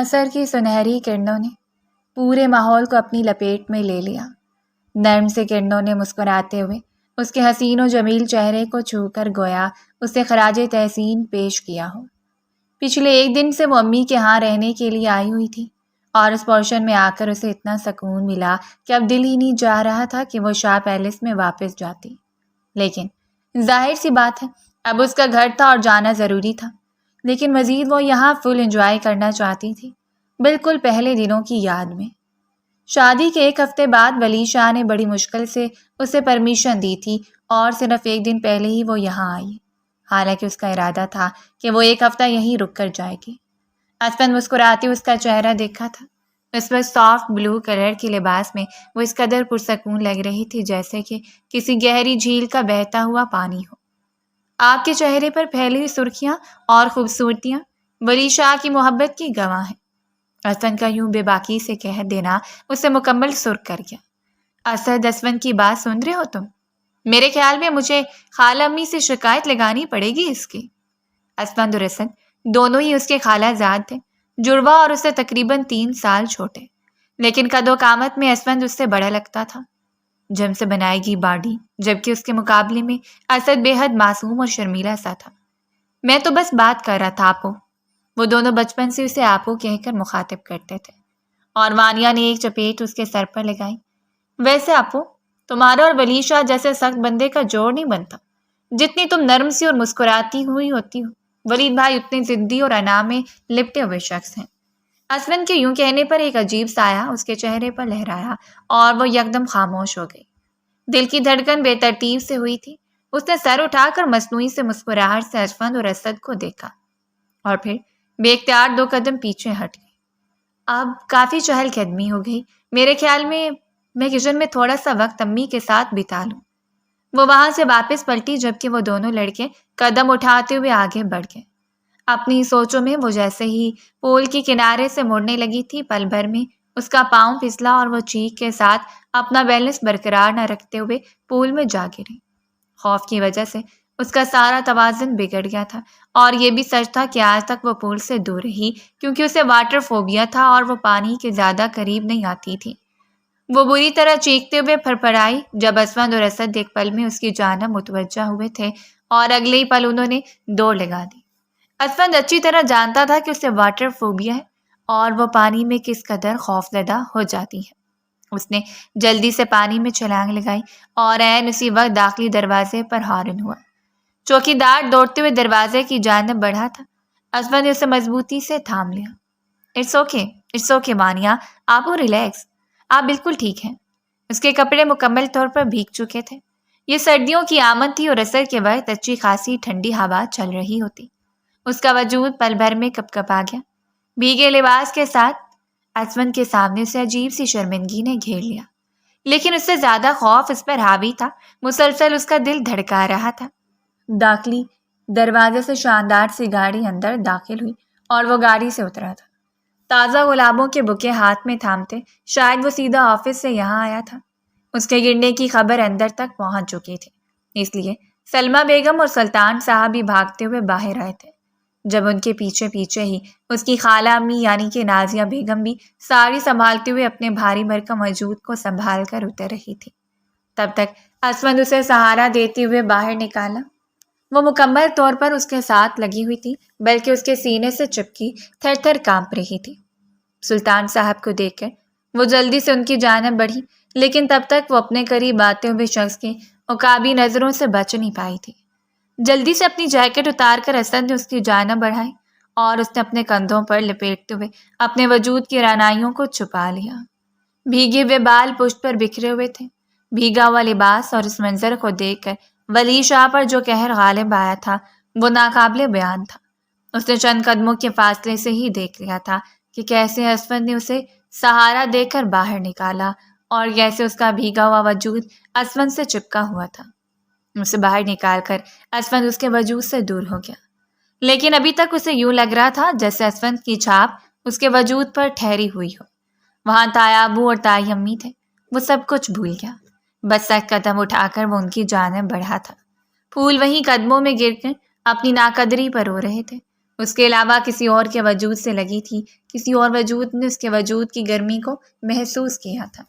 عصر کی سنہری کرنوں نے پورے ماحول کو اپنی لپیٹ میں لے لیا۔ نرم سے کرنوں نے مسکراتے ہوئے اس کے حسین و جمیل چہرے کو چھو کر گویا اسے خراج تحسین پیش کیا ہو۔ پچھلے 1 دن سے وہ امی کے ہاں رہنے کے لیے آئی ہوئی تھی اور اس پورشن میں آ کر اسے اتنا سکون ملا کہ اب دل ہی نہیں چاہ رہا تھا کہ وہ شاہ پیلس میں واپس جاتی۔ لیکن ظاہر سی بات ہے اب اس کا گھر تھا اور جانا ضروری تھا، لیکن مزید وہ یہاں فل انجوائے کرنا چاہتی تھی، بالکل پہلے دنوں کی یاد میں۔ شادی کے 1 ہفتے بعد ولی شاہ نے بڑی مشکل سے اسے پرمیشن دی تھی اور صرف 1 دن پہلے ہی وہ یہاں آئی، حالانکہ اس کا ارادہ تھا کہ وہ 1 ہفتہ یہیں رک کر جائے گی۔ اسفند مسکراتی اس کا چہرہ دیکھا تھا۔ اس پر سافٹ بلو کلر کے لباس میں وہ اس قدر پرسکون لگ رہی تھی جیسے کہ کسی گہری جھیل کا بہتا ہوا پانی ہو۔ آپ کے چہرے پر پھیلی ہوئی سرخیاں اور خوبصورتیاں ولی شاہ کی محبت کی گواہ ہیں۔ اسفند کا یوں بے باکی سے کہہ دینا اسے مکمل سرخ کر گیا۔ اسد، اسفند کی بات سن رہے ہو تم؟ میرے خیال میں مجھے خالہ امی سے شکایت لگانی پڑے گی اس کی۔ اسفند اور اسد دونوں ہی اس کے خالہ زاد تھے، جڑواں اور اس سے تقریباً 3 سال چھوٹے، لیکن قد و قامت میں اسفند اس سے بڑا لگتا تھا۔ جم سے بنائی گئی باڈی، جبکہ اس کے مقابلے میں اسد بے حد معصوم اور شرمیلا سا تھا۔ میں تو بس بات کر رہا تھا آپو۔ وہ دونوں بچپن سے اسے آپو کہہ کر مخاطب کرتے تھے اور وانیہ نے ایک چپیٹ اس کے سر پر لگائی۔ ویسے آپو، تمہارا اور ولی شاہ جیسے سخت بندے کا جوڑ نہیں بنتا۔ جتنی تم نرم سی اور مسکراتی ہوئی ہوتی ہو، ولید بھائی اتنے ضدی اور انا میں لپٹے ہوئے شخص ہیں۔ اسفند کے یوں کہنے پر ایک عجیب سایہ اس کے چہرے پر لہرایا اور وہ یکدم خاموش ہو گئی۔ دل کی دھڑکن بے ترتیب سے ہوئی تھی۔ اس نے سر اٹھا کر مصنوعی سے مسکراہٹ سے اسفند اور اسد کو دیکھا اور پھر بے اختیار 2 قدم پیچھے ہٹ گئی۔ اب کافی چہل قدمی ہو گئی، میرے خیال میں کچن میں تھوڑا سا وقت امی کے ساتھ بتا لوں۔ وہ وہاں سے واپس پلٹی جبکہ وہ دونوں لڑکے قدم اٹھاتے ہوئے آگے بڑھ گئے۔ اپنی سوچوں میں وہ جیسے ہی پول کے کنارے سے مڑنے لگی تھی، پل بھر میں اس کا پاؤں پھسلا اور وہ چیخ کے ساتھ اپنا بیلنس برقرار نہ رکھتے ہوئے پول میں جا گری۔ خوف کی وجہ سے اس کا سارا توازن بگڑ گیا تھا اور یہ بھی سچ تھا کہ آج تک وہ پول سے دور رہی کیونکہ اسے واٹر فوبیا تھا اور وہ پانی کے زیادہ قریب نہیں آتی تھی۔ وہ بری طرح چیختے ہوئے پھڑپڑائی جب اسفند اور اسد ایک پل میں اس کی جانب متوجہ ہوئے تھے اور اگلے ہی پل انہوں نے دوڑ لگا دی۔ اسفند اچھی طرح جانتا تھا کہ اسے واٹر فوبیا ہے اور وہ پانی میں کس قدر خوف زدہ ہو جاتی ہے۔ اس نے جلدی سے پانی میں چھلانگ لگائی اور عین اسی وقت داخلی دروازے پر ہارن ہوا۔ چوکیدار دوڑتے ہوئے دروازے کی جانب بڑھا تھا۔ اسفند نے اسے مضبوطی سے تھام لیا۔ اٹس اوکے وانیہ، آپ وہ ریلیکس، آپ بالکل ٹھیک ہیں۔ اس کے کپڑے مکمل طور پر بھیگ چکے تھے۔ یہ سردیوں کی آمد تھی اور عصر کے وقت اچھی خاصی ٹھنڈی ہوا چل رہی ہوتی۔ اس کا وجود پل بھر میں کپکپا گیا۔ بھیگے لباس کے ساتھ اسفند کے سامنے سے عجیب سی شرمندگی نے گھیر لیا، لیکن اس سے زیادہ خوف اس پر حاوی تھا۔ مسلسل اس کا دل دھڑکا رہا تھا۔ داخلی دروازے سے شاندار سی گاڑی اندر داخل ہوئی اور وہ گاڑی سے اترا تھا، تازہ گلابوں کے بکے ہاتھ میں تھامتے۔ شاید وہ سیدھا آفس سے یہاں آیا تھا۔ اس کے گرنے کی خبر اندر تک پہنچ چکی تھی، اس لیے سلمہ بیگم اور سلطان صاحب بھی بھاگتے ہوئے باہر آئے تھے۔ جب ان کے پیچھے پیچھے ہی اس کی خالہ امی یعنی کہ نازیہ بیگم بھی ساری سنبھالتے ہوئے اپنے بھاری بھرکم وجود کو سنبھال کر اتر رہی تھی، تب تک اسفند اسے سہارا دیتے ہوئے باہر نکالا۔ وہ مکمل طور پر اس کے ساتھ لگی ہوئی تھی، بلکہ اس کے سینے سے چپکی تھر تھر کانپ رہی تھی۔ سلطان صاحب کو دیکھ کر وہ جلدی سے ان کی جانب بڑھی، لیکن تب تک وہ اپنے قریب آتے ہوئے شخص کی عقابی نظروں سے بچ نہیں پائی تھی۔ جلدی سے اپنی جیکٹ اتار کر اسد نے اس کی جانب بڑھائی اور اس نے اپنے کندھوں پر لپیٹتے ہوئے اپنے وجود کی رعنائیوں کو چھپا لیا۔ بھیگے ہوئے بال پشت پر بکھرے ہوئے تھے۔ بھیگا ہوا لباس اور اس منظر کو دیکھ کر ولی شاہ پر جو قہر غالب آیا تھا وہ ناقابل بیان تھا۔ اس نے چند قدموں کے فاصلے سے ہی دیکھ لیا تھا کہ کیسے اسفند نے اسے سہارا دے کر باہر نکالا اور کیسے اس کا بھیگا ہوا وجود اسفند سے چپکا ہوا تھا۔ اسے باہر نکال کر اسفند اس کے وجود سے دور ہو گیا، لیکن ابھی تک اسے یوں لگ رہا تھا جیسے اسفند کی چھاپ اس کے وجود پر ٹھہری ہوئی ہو۔ وہاں تایا ابو اور تائی امی تھے۔ وہ سب کچھ بھول گیا، بس ایک قدم اٹھا کر وہ ان کی جانب بڑھا تھا۔ پھول وہیں قدموں میں گر کر اپنی ناقدری پر رو رہے تھے۔ اس کے علاوہ کسی اور کے وجود سے لگی تھی، کسی اور وجود نے اس کے وجود کی گرمی کو محسوس کیا تھا،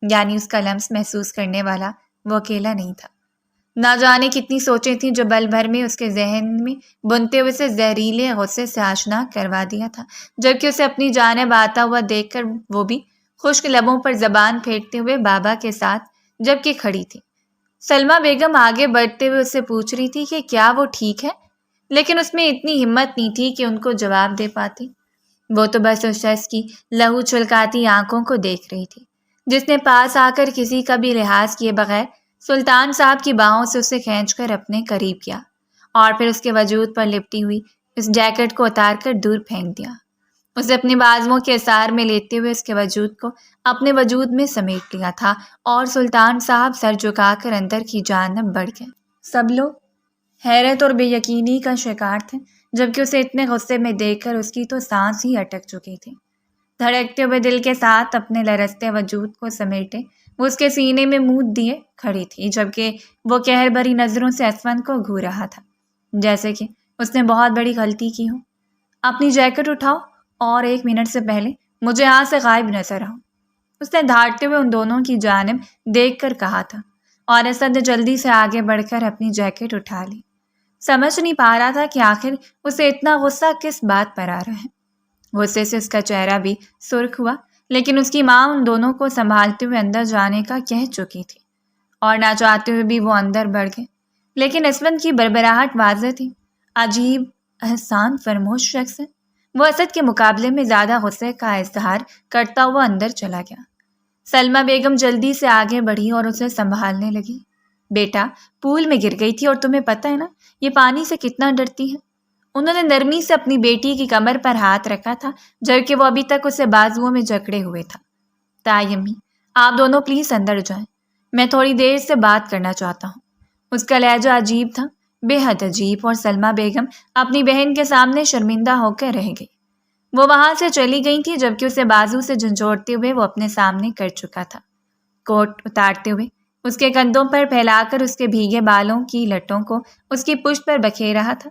یعنی اس کا لمس محسوس کرنے والا وہ اکیلا نہیں تھا۔ نہ جانے کتنی سوچیں تھیں جو بل بھر میں اس کے ذہن میں بنتے ہوئے سے زہریلے غصے سے آشنا کروا دیا تھا، جبکہ اسے اپنی جانب آتا ہوا دیکھ کر وہ بھی خشک لبوں پر زبان پھیرتے ہوئے بابا کے ساتھ جبکہ کھڑی تھی۔ سلمہ بیگم آگے بڑھتے ہوئے اس سے پوچھ رہی تھی کہ کیا وہ ٹھیک ہے، لیکن اس میں اتنی ہمت نہیں تھی کہ ان کو جواب دے پاتی۔ وہ تو بس اس شخص کی لہو چھلکاتی آنکھوں کو دیکھ رہی تھی جس نے پاس آ کر کسی کا بھی لحاظ کیے بغیر سلطان صاحب کی باہوں سے اسے کھینچ کر اپنے قریب کیا اور پھر اس کے وجود پر لپٹی ہوئی اس جیکٹ کو اتار کر دور پھینک دیا۔ اسے اپنی بازوؤں کے اثار میں لیتے ہوئے اس کے وجود کو اپنے وجود میں سمیٹ لیا تھا اور سلطان صاحب سر جھکا کر اندر کی جانب بڑھ گئے۔ سب لوگ حیرت اور بے یقینی کا شکار تھے، جبکہ اسے اتنے غصے میں دیکھ کر اس کی تو سانس ہی اٹک چکی تھی۔ دھڑکتے ہوئے دل کے ساتھ اپنے لرزتے وجود کو سمیٹے وہ اس کے سینے میں منہ دیے کھڑی تھی، جبکہ وہ قہر بھری نظروں سے اسفند کو گھور رہا تھا جیسے کہ اس نے بہت بڑی غلطی کی ہو۔ اپنی جیکٹ اٹھاؤ اور 1 منٹ سے پہلے مجھے یہاں سے غائب نظر آؤ، اس نے دھاڑتے ہوئے ان دونوں کی جانب دیکھ کر کہا تھا، اور اسد نے جلدی سے آگے بڑھ کر اپنی جیکٹ اٹھا لی۔ سمجھ نہیں پا رہا تھا کہ آخر اسے اتنا غصہ کس بات پر آ رہا ہے۔ غصے سے اس کا چہرہ بھی سرخ ہوا، لیکن اس کی ماں ان دونوں کو سنبھالتے ہوئے اندر جانے کا کہہ چکی تھی اور نہ چاہتے ہوئے بھی وہ اندر بڑھ گئے، لیکن اسفند کی بربراہٹ واضح تھی۔ عجیب احسان فرموش شخص ہے، وہ اسد کے مقابلے میں زیادہ غصے کا اظہار کرتا ہوا اندر چلا گیا۔ سلمہ بیگم جلدی سے آگے بڑھی اور اسے سنبھالنے لگی۔ بیٹا پول میں گر گئی تھی اور تمہیں پتہ ہے نا یہ پانی سے کتنا ڈرتی ہے۔ انہوں نے نرمی سے اپنی بیٹی کی کمر پر ہاتھ رکھا تھا جبکہ وہ ابھی تک اسے بازوؤں میں جکڑے ہوئے تھا۔ تائی امی آپ دونوں پلیز اندر جائیں، میں تھوڑی دیر سے بات کرنا چاہتا ہوں۔ اس کا لہجہ عجیب تھا، بے حد عجیب، اور سلمہ بیگم اپنی بہن کے سامنے شرمندہ ہو کر رہ گئی۔ وہ وہاں سے چلی گئی تھی جبکہ اسے بازو سے جھنجھوڑتے ہوئے وہ اپنے سامنے کر چکا تھا، کوٹ اتارتے ہوئے اس کے کندھوں پر پھیلا کر اس کے بھیگے بالوں کی لٹوں کو اس کی پشت پر بکھیر رہا تھا۔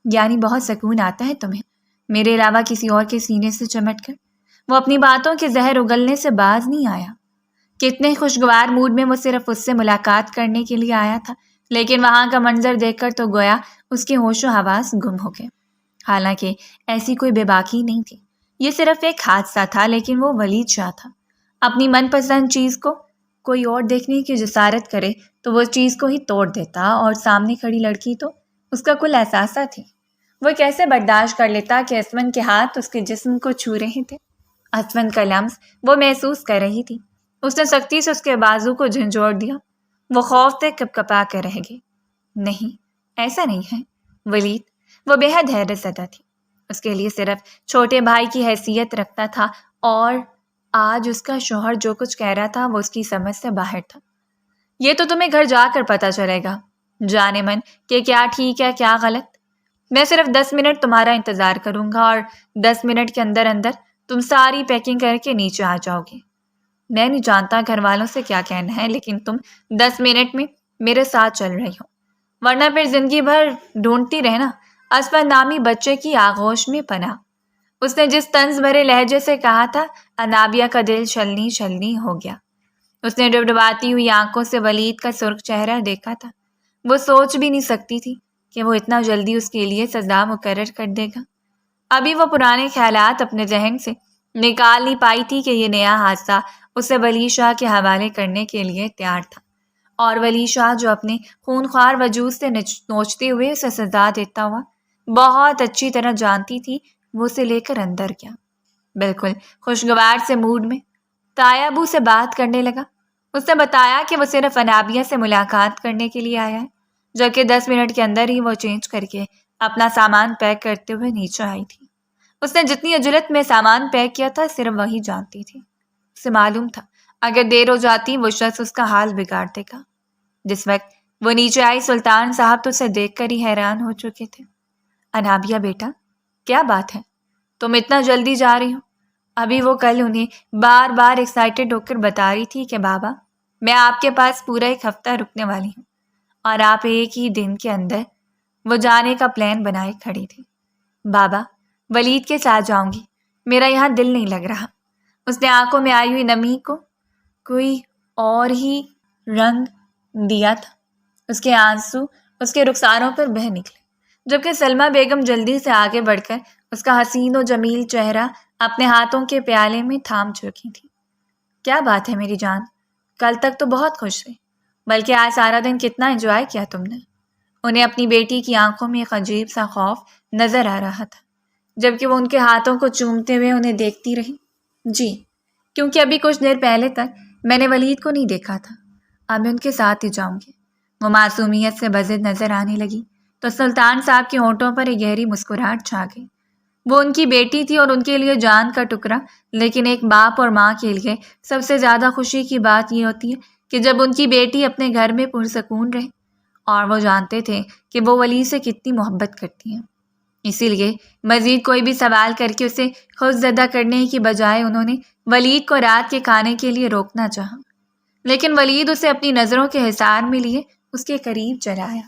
یعنی بہت سکون آتا ہے تمہیں میرے علاوہ کسی اور کے سینے سے چمٹ کر؟ وہ اپنی باتوں کے زہر اگلنے سے باز نہیں آیا۔ کتنے خوشگوار موڈ میں وہ صرف اس سے ملاقات کرنے کے لیے آیا تھا، لیکن وہاں کا منظر دیکھ کر تو گویا اس کے ہوش و حواس گم ہو گئے۔ حالانکہ ایسی کوئی بے باکی نہیں تھی، یہ صرف ایک حادثہ تھا، لیکن وہ ولید شاہ تھا۔ اپنی من پسند چیز کو کوئی اور دیکھنے کی جسارت کرے تو وہ چیز کو ہی توڑ دیتا، اور سامنے کھڑی لڑکی تو اس کا کل احساسہ تھی۔ وہ کیسے برداشت کر لیتا کہ اسفند کے ہاتھ اس کے جسم کو چھو رہے تھے، اسفند کا لمس وہ محسوس کر رہی تھی۔ اس نے سختی سے اس کے بازو کو جھنجھوڑ دیا۔ وہ خوف سے کپکپا کر رہ گئی۔ نہیں ایسا نہیں ہے ولید، وہ بے حد حیرت زدہ تھی۔ اس کے لیے صرف چھوٹے بھائی کی حیثیت رکھتا تھا، اور آج اس کا شوہر جو کچھ کہہ رہا تھا وہ اس کی سمجھ سے باہر تھا۔ یہ تو تمہیں گھر جا کر پتہ چلے گا جانے من کہ کیا ٹھیک ہے کیا غلط۔ میں صرف 10 منٹ تمہارا انتظار کروں گا، اور 10 منٹ کے اندر اندر تم ساری پیکنگ کر کے نیچے آ جاؤ گے۔ میں نہیں جانتا گھر والوں سے کیا کہنا ہے، لیکن تم 10 منٹ میں میرے ساتھ چل رہی ہو، ورنہ پھر زندگی بھر ڈھونڈتی رہنا اسفند نامی بچے کی آغوش میں پناہ۔ اس نے جس طنز بھرے لہجے سے کہا تھا، انابیہ کا دل چھلنی چھلنی ہو گیا۔ اس نے ڈبڈباتی ہوئی آنکھوں سے ولید کا سرخ چہرہ دیکھا تھا۔ وہ سوچ بھی نہیں سکتی تھی کہ وہ اتنا جلدی اس کے لیے سزا مقرر کر دے گا۔ ابھی وہ پرانے خیالات اپنے ذہن سے نکال نہیں پائی تھی کہ یہ نیا حادثہ اسے ولی شاہ کے حوالے کرنے کے لیے تیار تھا، اور ولی شاہ جو اپنے خونخوار وجود سے نوچتے ہوئے اسے سزا دیتا ہوا بہت اچھی طرح جانتی تھی، وہ اسے لے کر اندر گیا۔ بالکل خوشگوار سے موڈ میں تایا ابو سے بات کرنے لگا۔ اس نے بتایا کہ وہ صرف انابیہ سے ملاقات کرنے کے لیے آیا ہے، جبکہ 10 منٹ کے اندر ہی وہ چینج کر کے اپنا سامان پیک کرتے ہوئے نیچے آئی تھی۔ اس نے جتنی عجلت میں سامان پیک کیا تھا صرف وہی جانتی تھی۔ اسے معلوم تھا اگر دیر ہو جاتی وہ شخص اس کا حال بگاڑ دے گا۔ جس وقت وہ نیچے آئی سلطان صاحب تو اسے دیکھ کر ہی حیران ہو چکے تھے۔ انابیہ بیٹا کیا بات ہے، تم اتنا جلدی جا رہی ہو؟ ابھی وہ کل انہیں بار بار ایکسائٹیڈ ہو کر بتا رہی تھی کہ بابا میں آپ کے پاس پورا 1 ہفتہ رکنے والی ہوں، اور آپ ایک ہی دن کے اندر وہ جانے کا پلان بنائے کھڑی تھی۔ بابا ولید کے ساتھ جاؤں گی، میرا یہاں دل نہیں لگ رہا۔ اس نے آنکھوں میں آئی ہوئی نمی کو کوئی اور ہی رنگ دیا تھا۔ اس کے آنسو اس کے رخساروں پر بہہ نکلے، جبکہ سلمہ بیگم جلدی سے آگے بڑھ کر اس کا حسین و جمیل چہرہ اپنے ہاتھوں کے پیالے میں تھام چکی تھی۔ کیا بات ہے میری جان، کل تک تو بہت خوش تھے، بلکہ آج سارا دن کتنا انجوائے کیا تم نے؟ انہیں اپنی بیٹی کی آنکھوں میں ایک عجیب سا خوف نظر آ رہا تھا، جبکہ وہ ان کے ہاتھوں کو چومتے ہوئے انہیں دیکھتی رہی۔ جی، کیونکہ ابھی کچھ دیر پہلے تک میں نے ولید کو نہیں دیکھا تھا، اب میں ان کے ساتھ ہی جاؤں گی۔ وہ معصومیت سے بزد نظر آنے لگی تو سلطان صاحب کے ہونٹوں پر ایک گہری مسکراہٹ چھا گئی۔ وہ ان کی بیٹی تھی اور ان کے لیے جان کا ٹکڑا، لیکن ایک باپ اور ماں کے لیے سب سے زیادہ خوشی کی بات یہ ہوتی ہے کہ جب ان کی بیٹی اپنے گھر میں پرسکون رہے، اور وہ جانتے تھے کہ وہ ولید سے کتنی محبت کرتی ہیں۔ اسی لیے مزید کوئی بھی سوال کر کے اسے خوفزدہ کرنے کی بجائے انہوں نے ولید کو رات کے کھانے کے لیے روکنا چاہا، لیکن ولید اسے اپنی نظروں کے حصار میں لیے اس کے قریب چلا آیا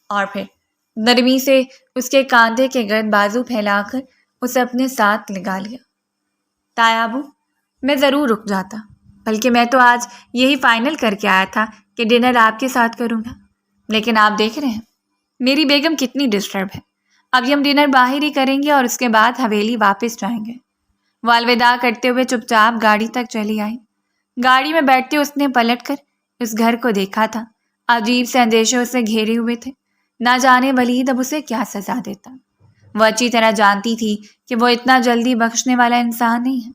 اور پھر نرمی سے اس کے کاندھے کے گرد بازو پھیلا کر اسے اپنے ساتھ لگا لیا۔ تایا ابو، میں ضرور رک جاتا، بلکہ میں تو آج یہی فائنل کر کے آیا تھا کہ ڈنر آپ کے ساتھ کروں گا، لیکن آپ دیکھ رہے ہیں میری بیگم کتنی ڈسٹرب ہے۔ اب ہم ڈنر باہر ہی کریں گے اور اس کے بعد حویلی واپس جائیں گے۔ وہ الوداع کرتے ہوئے چپ چاپ گاڑی تک چلی آئی۔ گاڑی میں بیٹھتے اس نے پلٹ کر اس گھر کو دیکھا تھا۔ عجیب سے اندیشے اسے گھیرے ہوئے تھے، نہ جانے ولید اب اسے کیا سزا دیتا۔ وہ اچھی طرح جانتی تھی کہ وہ اتنا جلدی بخشنے والا انسان نہیں ہے۔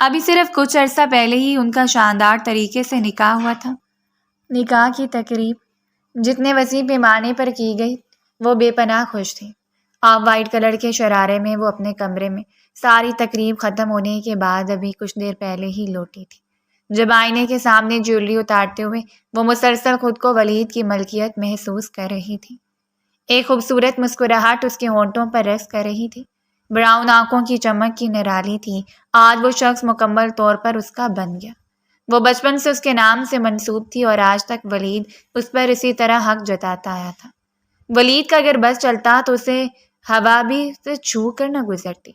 ابھی صرف کچھ عرصہ پہلے ہی ان کا شاندار طریقے سے نکاح ہوا تھا۔ نکاح کی تقریب جتنے وسیع پیمانے پر کی گئی، وہ بے پناہ خوش تھی۔ آف وائٹ کلر کے شرارے میں وہ اپنے کمرے میں ساری تقریب ختم ہونے کے بعد ابھی کچھ دیر پہلے ہی لوٹی تھی، جب آئینے کے سامنے جیولری اتارتے ہوئے وہ مسلسل خود کو ولید کی ملکیت محسوس کر رہی تھی۔ ایک خوبصورت مسکراہٹ اس کے ہونٹوں پر رقص کر رہی تھی، براؤن آنکھوں کی چمک کی نرالی تھی۔ آج وہ شخص مکمل طور پر اس کا بن گیا۔ وہ بچپن سے اس کے نام سے منسوب تھی اور آج تک ولید اس پر اسی طرح حق جتاتا آیا تھا۔ ولید کا اگر بس چلتا تو اسے ہوا بھی اسے چھو کر نہ گزرتی۔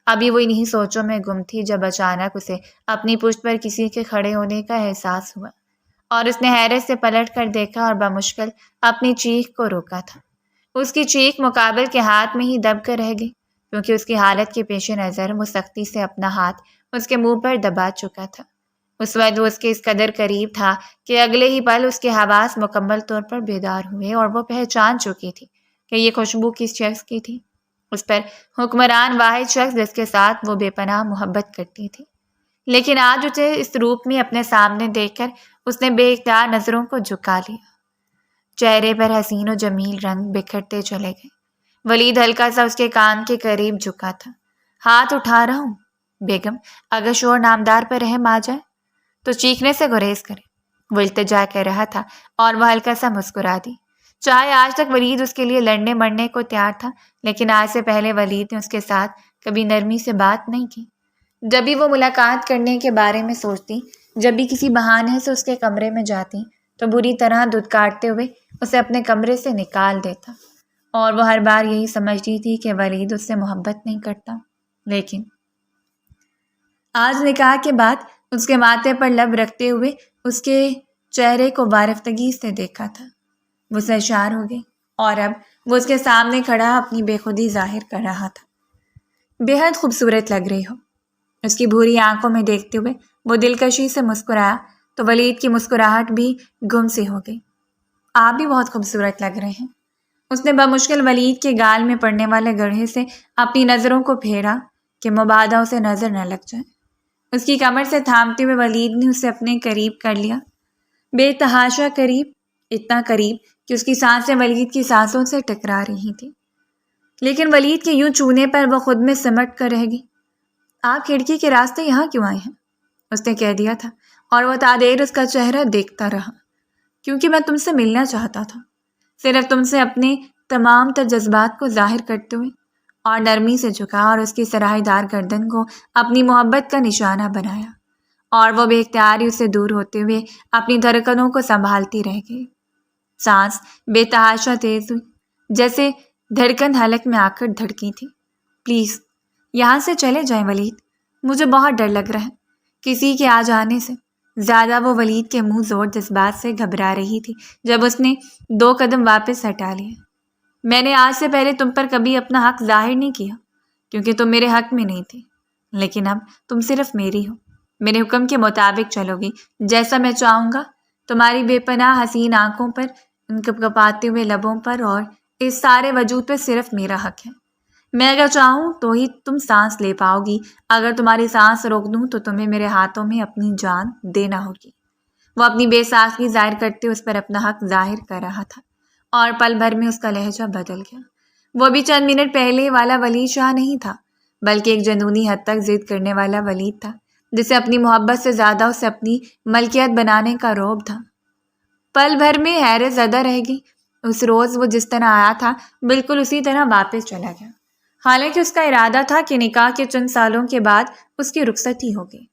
ابھی وہ انہی سوچوں میں گم تھی جب اچانک اسے اپنی پشت پر کسی کے کھڑے ہونے کا احساس ہوا، اور اس نے حیرت سے پلٹ کر دیکھا اور بمشکل اپنی چیخ کو روکا تھا۔ اس کی چیخ مقابل کے ہاتھ میں ہی دب کر رہ گئی، کیونکہ اس کی حالت کے پیش نظر وہ سختی سے اپنا ہاتھ اس کے منہ پر دبا چکا تھا۔ اس وقت وہ اس کے اس قدر قریب تھا کہ اگلے ہی پل اس کے حواس مکمل طور پر بیدار ہوئے اور وہ پہچان چکی تھی کہ یہ خوشبو کس شخص کی تھی، اس پر حکمران واحد شخص جس کے ساتھ وہ بے پناہ محبت کرتی تھی۔ لیکن آج اسے اس روپ میں اپنے سامنے دیکھ کر اس نے بے اختیار نظروں کو جھکا لیا۔ چہرے پر حسین و جمیل رنگ بکھرتے چلے گئے۔ ولید ہلکا سا اس کے کان کے قریب جھکا تھا۔ ہاتھ اٹھا رہا ہوں بیگم، اگر شور نامدار پر رحم آ جائے تو چیخنے سے گریز کرے، وہ التجا کر رہا تھا اور وہ ہلکا سا مسکرا دی۔ چاہے آج تک ولید اس کے لیے لڑنے مرنے کو تیار تھا، لیکن آج سے پہلے ولید نے اس کے ساتھ کبھی نرمی سے بات نہیں کی۔ جب بھی وہ ملاقات کرنے کے بارے میں سوچتی، جب بھی کسی بہانے سے اس کے کمرے میں جاتی، تو بری طرح دھتکارتے ہوئے اسے اپنے کمرے سے نکال دیتا، اور وہ ہر بار یہی سمجھتی تھی کہ ولید اس سے محبت نہیں کرتا۔ لیکن آج نکاح کے بعد اس کے ماتھے پر لب رکھتے ہوئے اس کے چہرے کو وارفتگی سے دیکھا تھا، وہ سرشار ہو گئی، اور اب وہ اس کے سامنے کھڑا اپنی بے خودی ظاہر کر رہا تھا۔ بے حد خوبصورت لگ رہی ہو، اس کی بھوری آنکھوں میں دیکھتے ہوئے وہ دلکشی سے مسکرایا تو ولید کی مسکراہٹ بھی گم سی ہو گئی۔ آپ بھی بہت خوبصورت لگ رہے ہیں۔ اس نے بمشکل ولید کے گال میں پڑنے والے گڑھے سے اپنی نظروں کو پھیرا کہ مبادا اسے نظر نہ لگ جائے۔ اس کی کمر سے تھامتے ہوئے ولید نے اسے اپنے قریب کر لیا، بے تحاشا قریب، اتنا قریب کہ اس کی سانسیں ولید کی سانسوں سے ٹکرا رہی تھیں۔ لیکن ولید کے یوں چھونے پر وہ خود میں سمٹ کر رہ گئی۔ آپ کھڑکی کے راستے یہاں کیوں آئے ہیں؟ اس نے کہہ دیا تھا، اور وہ تادیر اس کا چہرہ دیکھتا رہا۔ کیونکہ میں تم سے ملنا چاہتا تھا، صرف تم سے اپنے تمام تر جذبات کو ظاہر کرتے ہوئے، اور نرمی سے جھکا اور اس کی سراہی دار گردن کو اپنی محبت کا نشانہ بنایا، اور وہ بے اختیار ہی اسے دور ہوتے ہوئے اپنی دھڑکنوں کو سنبھالتی رہ گئی۔ سانس بے تحاشا تیز ہوئی، جیسے دھڑکن حلق میں آ کر دھڑکی تھی۔ پلیز یہاں سے چلے جائیں ولید، مجھے بہت ڈر لگ رہا ہے کسی کے آ جانے سے۔ زیادہ وہ ولید کے منہ زور جذبات سے گھبرا رہی تھی جب اس نے 2 قدم واپس ہٹا لیے۔ میں نے آج سے پہلے تم پر کبھی اپنا حق ظاہر نہیں کیا کیونکہ تم میرے حق میں نہیں تھے، لیکن اب تم صرف میری ہو۔ میرے حکم کے مطابق چلو گی، جیسا میں چاہوں گا۔ تمہاری بے پناہ حسین آنکھوں پر، ان کپکپاتے ہوئے لبوں پر اور اس سارے وجود پہ صرف میرا حق ہے۔ میں اگر چاہوں تو ہی تم سانس لے پاؤ گی، اگر تمہاری سانس روک دوں تو تمہیں میرے ہاتھوں میں اپنی جان دینا ہوگی۔ وہ اپنی بے ساختگی ظاہر کرتے اس پر اپنا حق ظاہر کر رہا تھا، اور پل بھر میں اس کا لہجہ بدل گیا۔ وہ بھی چند منٹ پہلے والا ولید شاہ نہیں تھا، بلکہ ایک جنونی حد تک ضد کرنے والا ولید تھا، جسے اپنی محبت سے زیادہ اسے اپنی ملکیت بنانے کا رعب تھا۔ پل بھر میں حیرت زدہ رہ گئی۔ اس روز وہ جس طرح آیا تھا بالکل اسی طرح واپس چلا گیا، حالانکہ اس کا ارادہ تھا کہ نکاح کے چند سالوں کے بعد اس کی رخصتی ہوگی،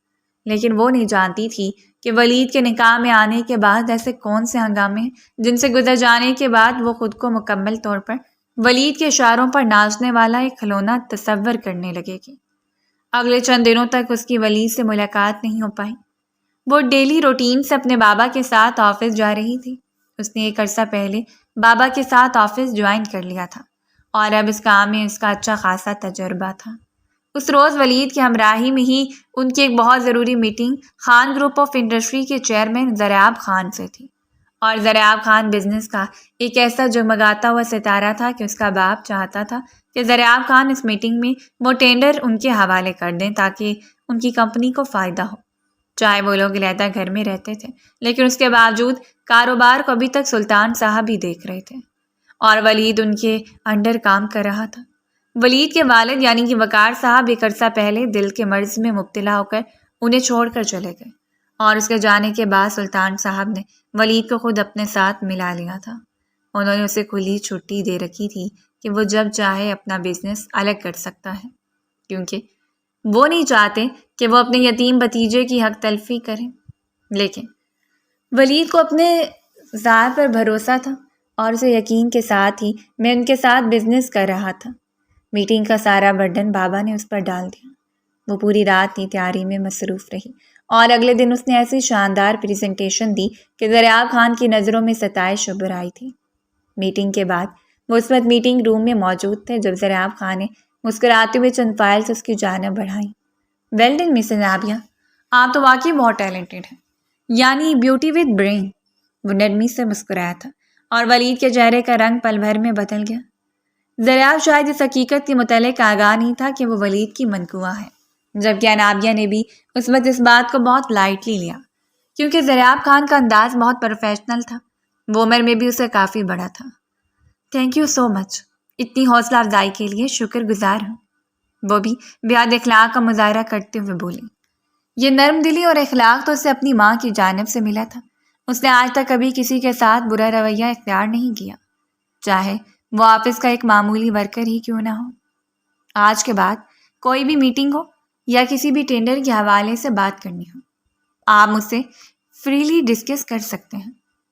لیکن وہ نہیں جانتی تھی کہ ولید کے نکاح میں آنے کے بعد ایسے کون سے ہنگامے ہیں جن سے گزر جانے کے بعد وہ خود کو مکمل طور پر ولید کے اشاروں پر ناچنے والا ایک کھلونا تصور کرنے لگے گی۔ اگلے چند دنوں تک اس کی ولید سے ملاقات نہیں ہو پائی۔ وہ ڈیلی روٹین سے اپنے بابا کے ساتھ آفس جا رہی تھی۔ اس نے ایک عرصہ پہلے بابا کے ساتھ آفس جوائن کر لیا تھا اور اب اس کام میں اس کا اچھا خاصا تجربہ تھا۔ اس روز ولید کی ہمراہی میں ہی ان کی ایک بہت ضروری meeting Khan group of industry کے چیئرمین زریاب خان سے تھی، اور زریاب خان بزنس کا ایک ایسا جگمگاتا ہوا ستارہ تھا کہ اس کا باپ چاہتا تھا کہ زریاب خان اس میٹنگ میں وہ ٹینڈر ان کے حوالے کر دیں تاکہ ان کی کمپنی کو فائدہ ہو۔ چاہے وہ لوگ علیحدہ گھر میں رہتے تھے، لیکن اس کے باوجود کاروبار کو ابھی تک سلطان صاحب ہی دیکھ رہے تھے اور ولید ان کے انڈر کام کر رہا تھا۔ ولید کے والد یعنی کہ وقار صاحب ایک عرصہ پہلے دل کے مرض میں مبتلا ہو کر انہیں چھوڑ کر چلے گئے، اور اس کے جانے کے بعد سلطان صاحب نے ولید کو خود اپنے ساتھ ملا لیا تھا۔ انہوں نے اسے کھلی چھٹی دے رکھی تھی کہ وہ جب چاہے اپنا بزنس الگ کر سکتا ہے، کیونکہ وہ نہیں چاہتے کہ وہ اپنے یتیم بھتیجے کی حق تلفی کریں۔ لیکن ولید کو اپنے ذات پر بھروسہ تھا اور اسے یقین کے ساتھ ہی میں ان کے ساتھ بزنس کر رہا تھا۔ میٹنگ کا سارا برڈن بابا نے اس پر ڈال دیا۔ وہ پوری رات کی تیاری میں مصروف رہی اور اگلے دن اس نے ایسی شاندار پریزنٹیشن دی کہ زریاب خان کی نظروں میں ستائش ابھر آئی تھی۔ میٹنگ کے بعد وہ اس وقت میٹنگ روم میں موجود تھے جب زریاب خان نے مسکراتے ہوئے چند فائلز اس کی جانب بڑھائیں۔ ویل ڈن مسز نابیہ، آپ تو واقعی بہت ٹیلنٹڈ ہیں، یعنی بیوٹی ود برین۔ وہ نرمی سے مسکرایا تھا اور ولید کے چہرے کا رنگ پل بھر میں بدل گیا۔ زریاب شاید اس حقیقت کے متعلق آگاہ نہیں تھا کہ وہ ولید کی منکوہ ہے، جبکہ انابیہ نے بھی اس وقت اس بات کو بہت لائٹلی لیا کیونکہ زریاب خان کا انداز بہت پروفیشنل تھا۔ وہ عمر میں بھی اسے کافی بڑا تھا۔ تھینک یو سو مچ، اتنی حوصلہ افزائی کے لیے شکر گزار ہوں، وہ بھی بیاد اخلاق کا مظاہرہ کرتے ہوئے بولی۔ یہ نرم دلی اور اخلاق تو اسے اپنی ماں کی جانب سے ملا تھا۔ اس نے آج تک کبھی کسی کے ساتھ برا رویہ اختیار نہیں کیا، چاہے وہ آفس کا ایک معمولی ورکر ہی کیوں نہ ہو۔ آج کے بعد کوئی بھی میٹنگ ہو یا کسی بھی ٹینڈر کے حوالے سے بات کرنی ہو، آپ مجھ سے فریلی ڈسکس کر سکتے ہیں۔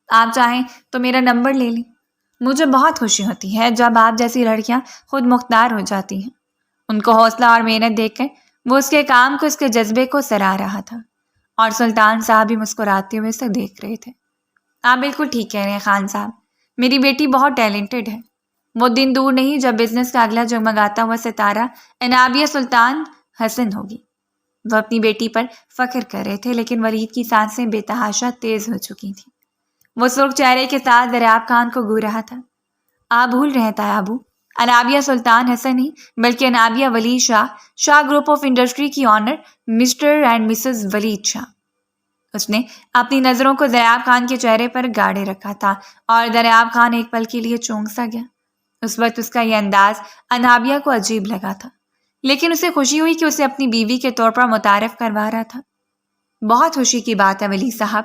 آپ چاہیں تو میرا نمبر لے لیں۔ مجھے بہت خوشی ہوتی ہے جب آپ جیسی لڑکیاں خود مختار ہو جاتی ہیں۔ ان کو حوصلہ اور محنت دیکھ کر وہ اس کے کام کو، اس کے جذبے کو سراہ رہا تھا، اور سلطان صاحب بھی مسکراتے ہوئے اسے دیکھ رہے تھے۔ آپ بالکل ٹھیک کہہ رہے ہیں خان صاحب، میری بیٹی بہت ٹیلنٹڈ ہے۔ وہ دن دور نہیں جب بزنس کا اگلا جگمگاتا ہوا ستارہ انابیہ سلطان حسن ہوگی۔ وہ اپنی بیٹی پر فخر کر رہے تھے، لیکن ولید کی سانسیں بے تحاشا تیز ہو چکی تھیں۔ وہ سرخ چہرے کے ساتھ زریاب خان کو گو رہا تھا۔ آپ بھول رہے تھے ابو، انابیہ سلطان حسن نہیں بلکہ انابیہ ولید شاہ، شاہ گروپ آف انڈسٹری کی آنر مسٹر اینڈ مسز ولید شاہ۔ اس نے اپنی نظروں کو زریاب خان کے چہرے پر گاڑے رکھا تھا اور زریاب خان ایک پل کے لیے چونک سا گیا۔ اس وقت اس کا یہ انداز انابیہ کو عجیب لگا تھا، لیکن اسے خوشی ہوئی کہ اسے اپنی بیوی کے طور پر متعارف کروا رہا تھا۔ بہت خوشی کی بات ہے ولید صاحب،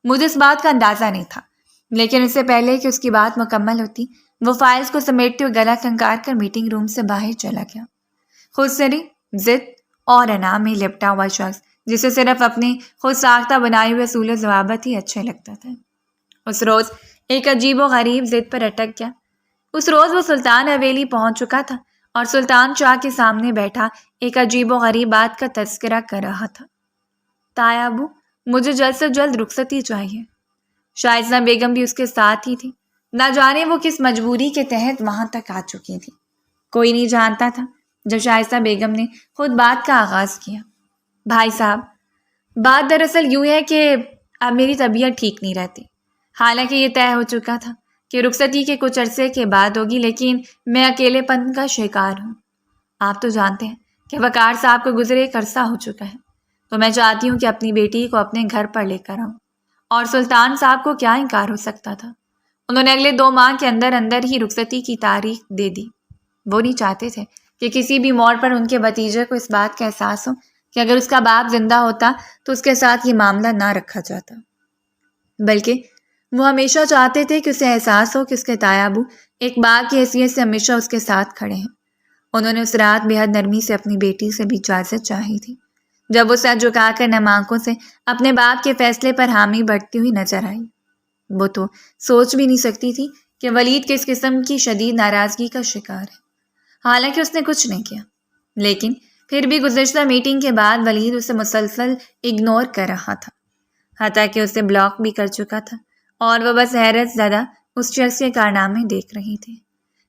مجھے اس بات کا اندازہ نہیں تھا، لیکن اس سے پہلے کہ اس کی بات مکمل ہوتی وہ فائلز کو سمیٹتے ہوئے گلا کھنکار کر میٹنگ روم سے باہر چلا گیا۔ خود سری، ضد اور انا میں لپٹا ہوا شخص جسے صرف اپنے خود ساختہ بنائے ہوئے اصول و ضوابط ہی اچھے لگتا تھا، اس روز ایک عجیب و غریب ضد پر اٹک گیا۔ اس روز وہ سلطان حویلی پہنچ چکا تھا اور سلطان شاہ کے سامنے بیٹھا ایک عجیب و غریب بات کا تذکرہ کر رہا تھا۔ تایا ابو، مجھے جلد سے جلد رخصتی چاہیے۔ شائستہ بیگم بھی اس کے ساتھ ہی تھی۔ نہ جانے وہ کس مجبوری کے تحت وہاں تک آ چکی تھی۔ کوئی نہیں جانتا تھا جب شائستہ بیگم نے خود بات کا آغاز کیا۔ بھائی صاحب، بات دراصل یوں ہے کہ اب میری طبیعت ٹھیک نہیں رہتی۔ حالانکہ یہ طے ہو چکا تھا کہ رخصتی کے کچھ عرصے کے بعد ہوگی، لیکن میں اکیلے پن کا شکار ہوں۔ آپ تو جانتے ہیں کہ وقار صاحب کو گزرے ایک عرصہ ہو چکا ہے، تو میں چاہتی ہوں کہ اپنی بیٹی کو اپنے گھر پر لے کر آؤں۔ اور سلطان صاحب کو کیا انکار ہو سکتا تھا؟ انہوں نے اگلے 2 ماہ کے اندر اندر ہی رخصتی کی تاریخ دے دی۔ وہ نہیں چاہتے تھے کہ کسی بھی موڑ پر ان کے بھتیجے کو اس بات کا احساس ہو کہ اگر اس کا باپ زندہ ہوتا تو اس کے ساتھ یہ معاملہ نہ رکھا جاتا، بلکہ وہ ہمیشہ چاہتے تھے کہ اسے احساس ہو کہ اس کے تایا ابو ایک باپ کی حیثیت سے ہمیشہ اس کے ساتھ کھڑے ہیں۔ انہوں نے اس رات بے حد نرمی سے اپنی بیٹی سے بھی اجازت چاہی تھی، جب وہ سر جھکا کر نم آنکھوں سے اپنے باپ کے فیصلے پر حامی بڑھتی ہوئی نظر آئی۔ وہ تو سوچ بھی نہیں سکتی تھی کہ ولید کس قسم کی شدید ناراضگی کا شکار ہے۔ حالانکہ اس نے کچھ نہیں کیا، لیکن پھر بھی گزشتہ میٹنگ کے بعد ولید اسے مسلسل اگنور کر رہا تھا، حتیٰ کہ اسے بلاک بھی کر چکا تھا، اور وہ بس حیرت زدہ اس شخص کے کارنامے دیکھ رہی تھی۔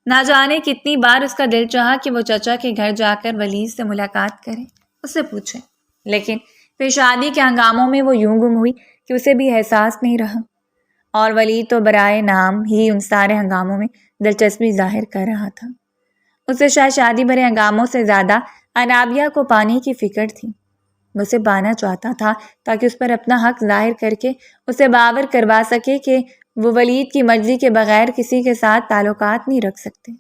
نہ جانے کتنی بار اس کا دل چاہا کہ وہ چچا کے گھر جا کر ولید سے ملاقات کرے، اس سے پوچھے، لیکن پھر شادی کے ہنگاموں میں وہ یوں گم ہوئی کہ اسے بھی احساس نہیں رہا، اور ولید تو برائے نام ہی ان سارے ہنگاموں میں دلچسپی ظاہر کر رہا تھا۔ اسے شاید شادی بھرے ہنگاموں سے زیادہ انابیہ کو پانے کی فکر تھی۔ وہ اسے پانا چاہتا تھا تاکہ اس پر اپنا حق ظاہر کر کے اسے باور کروا سکے کہ وہ ولید کی مرضی کے بغیر کسی کے ساتھ تعلقات نہیں رکھ سکتے۔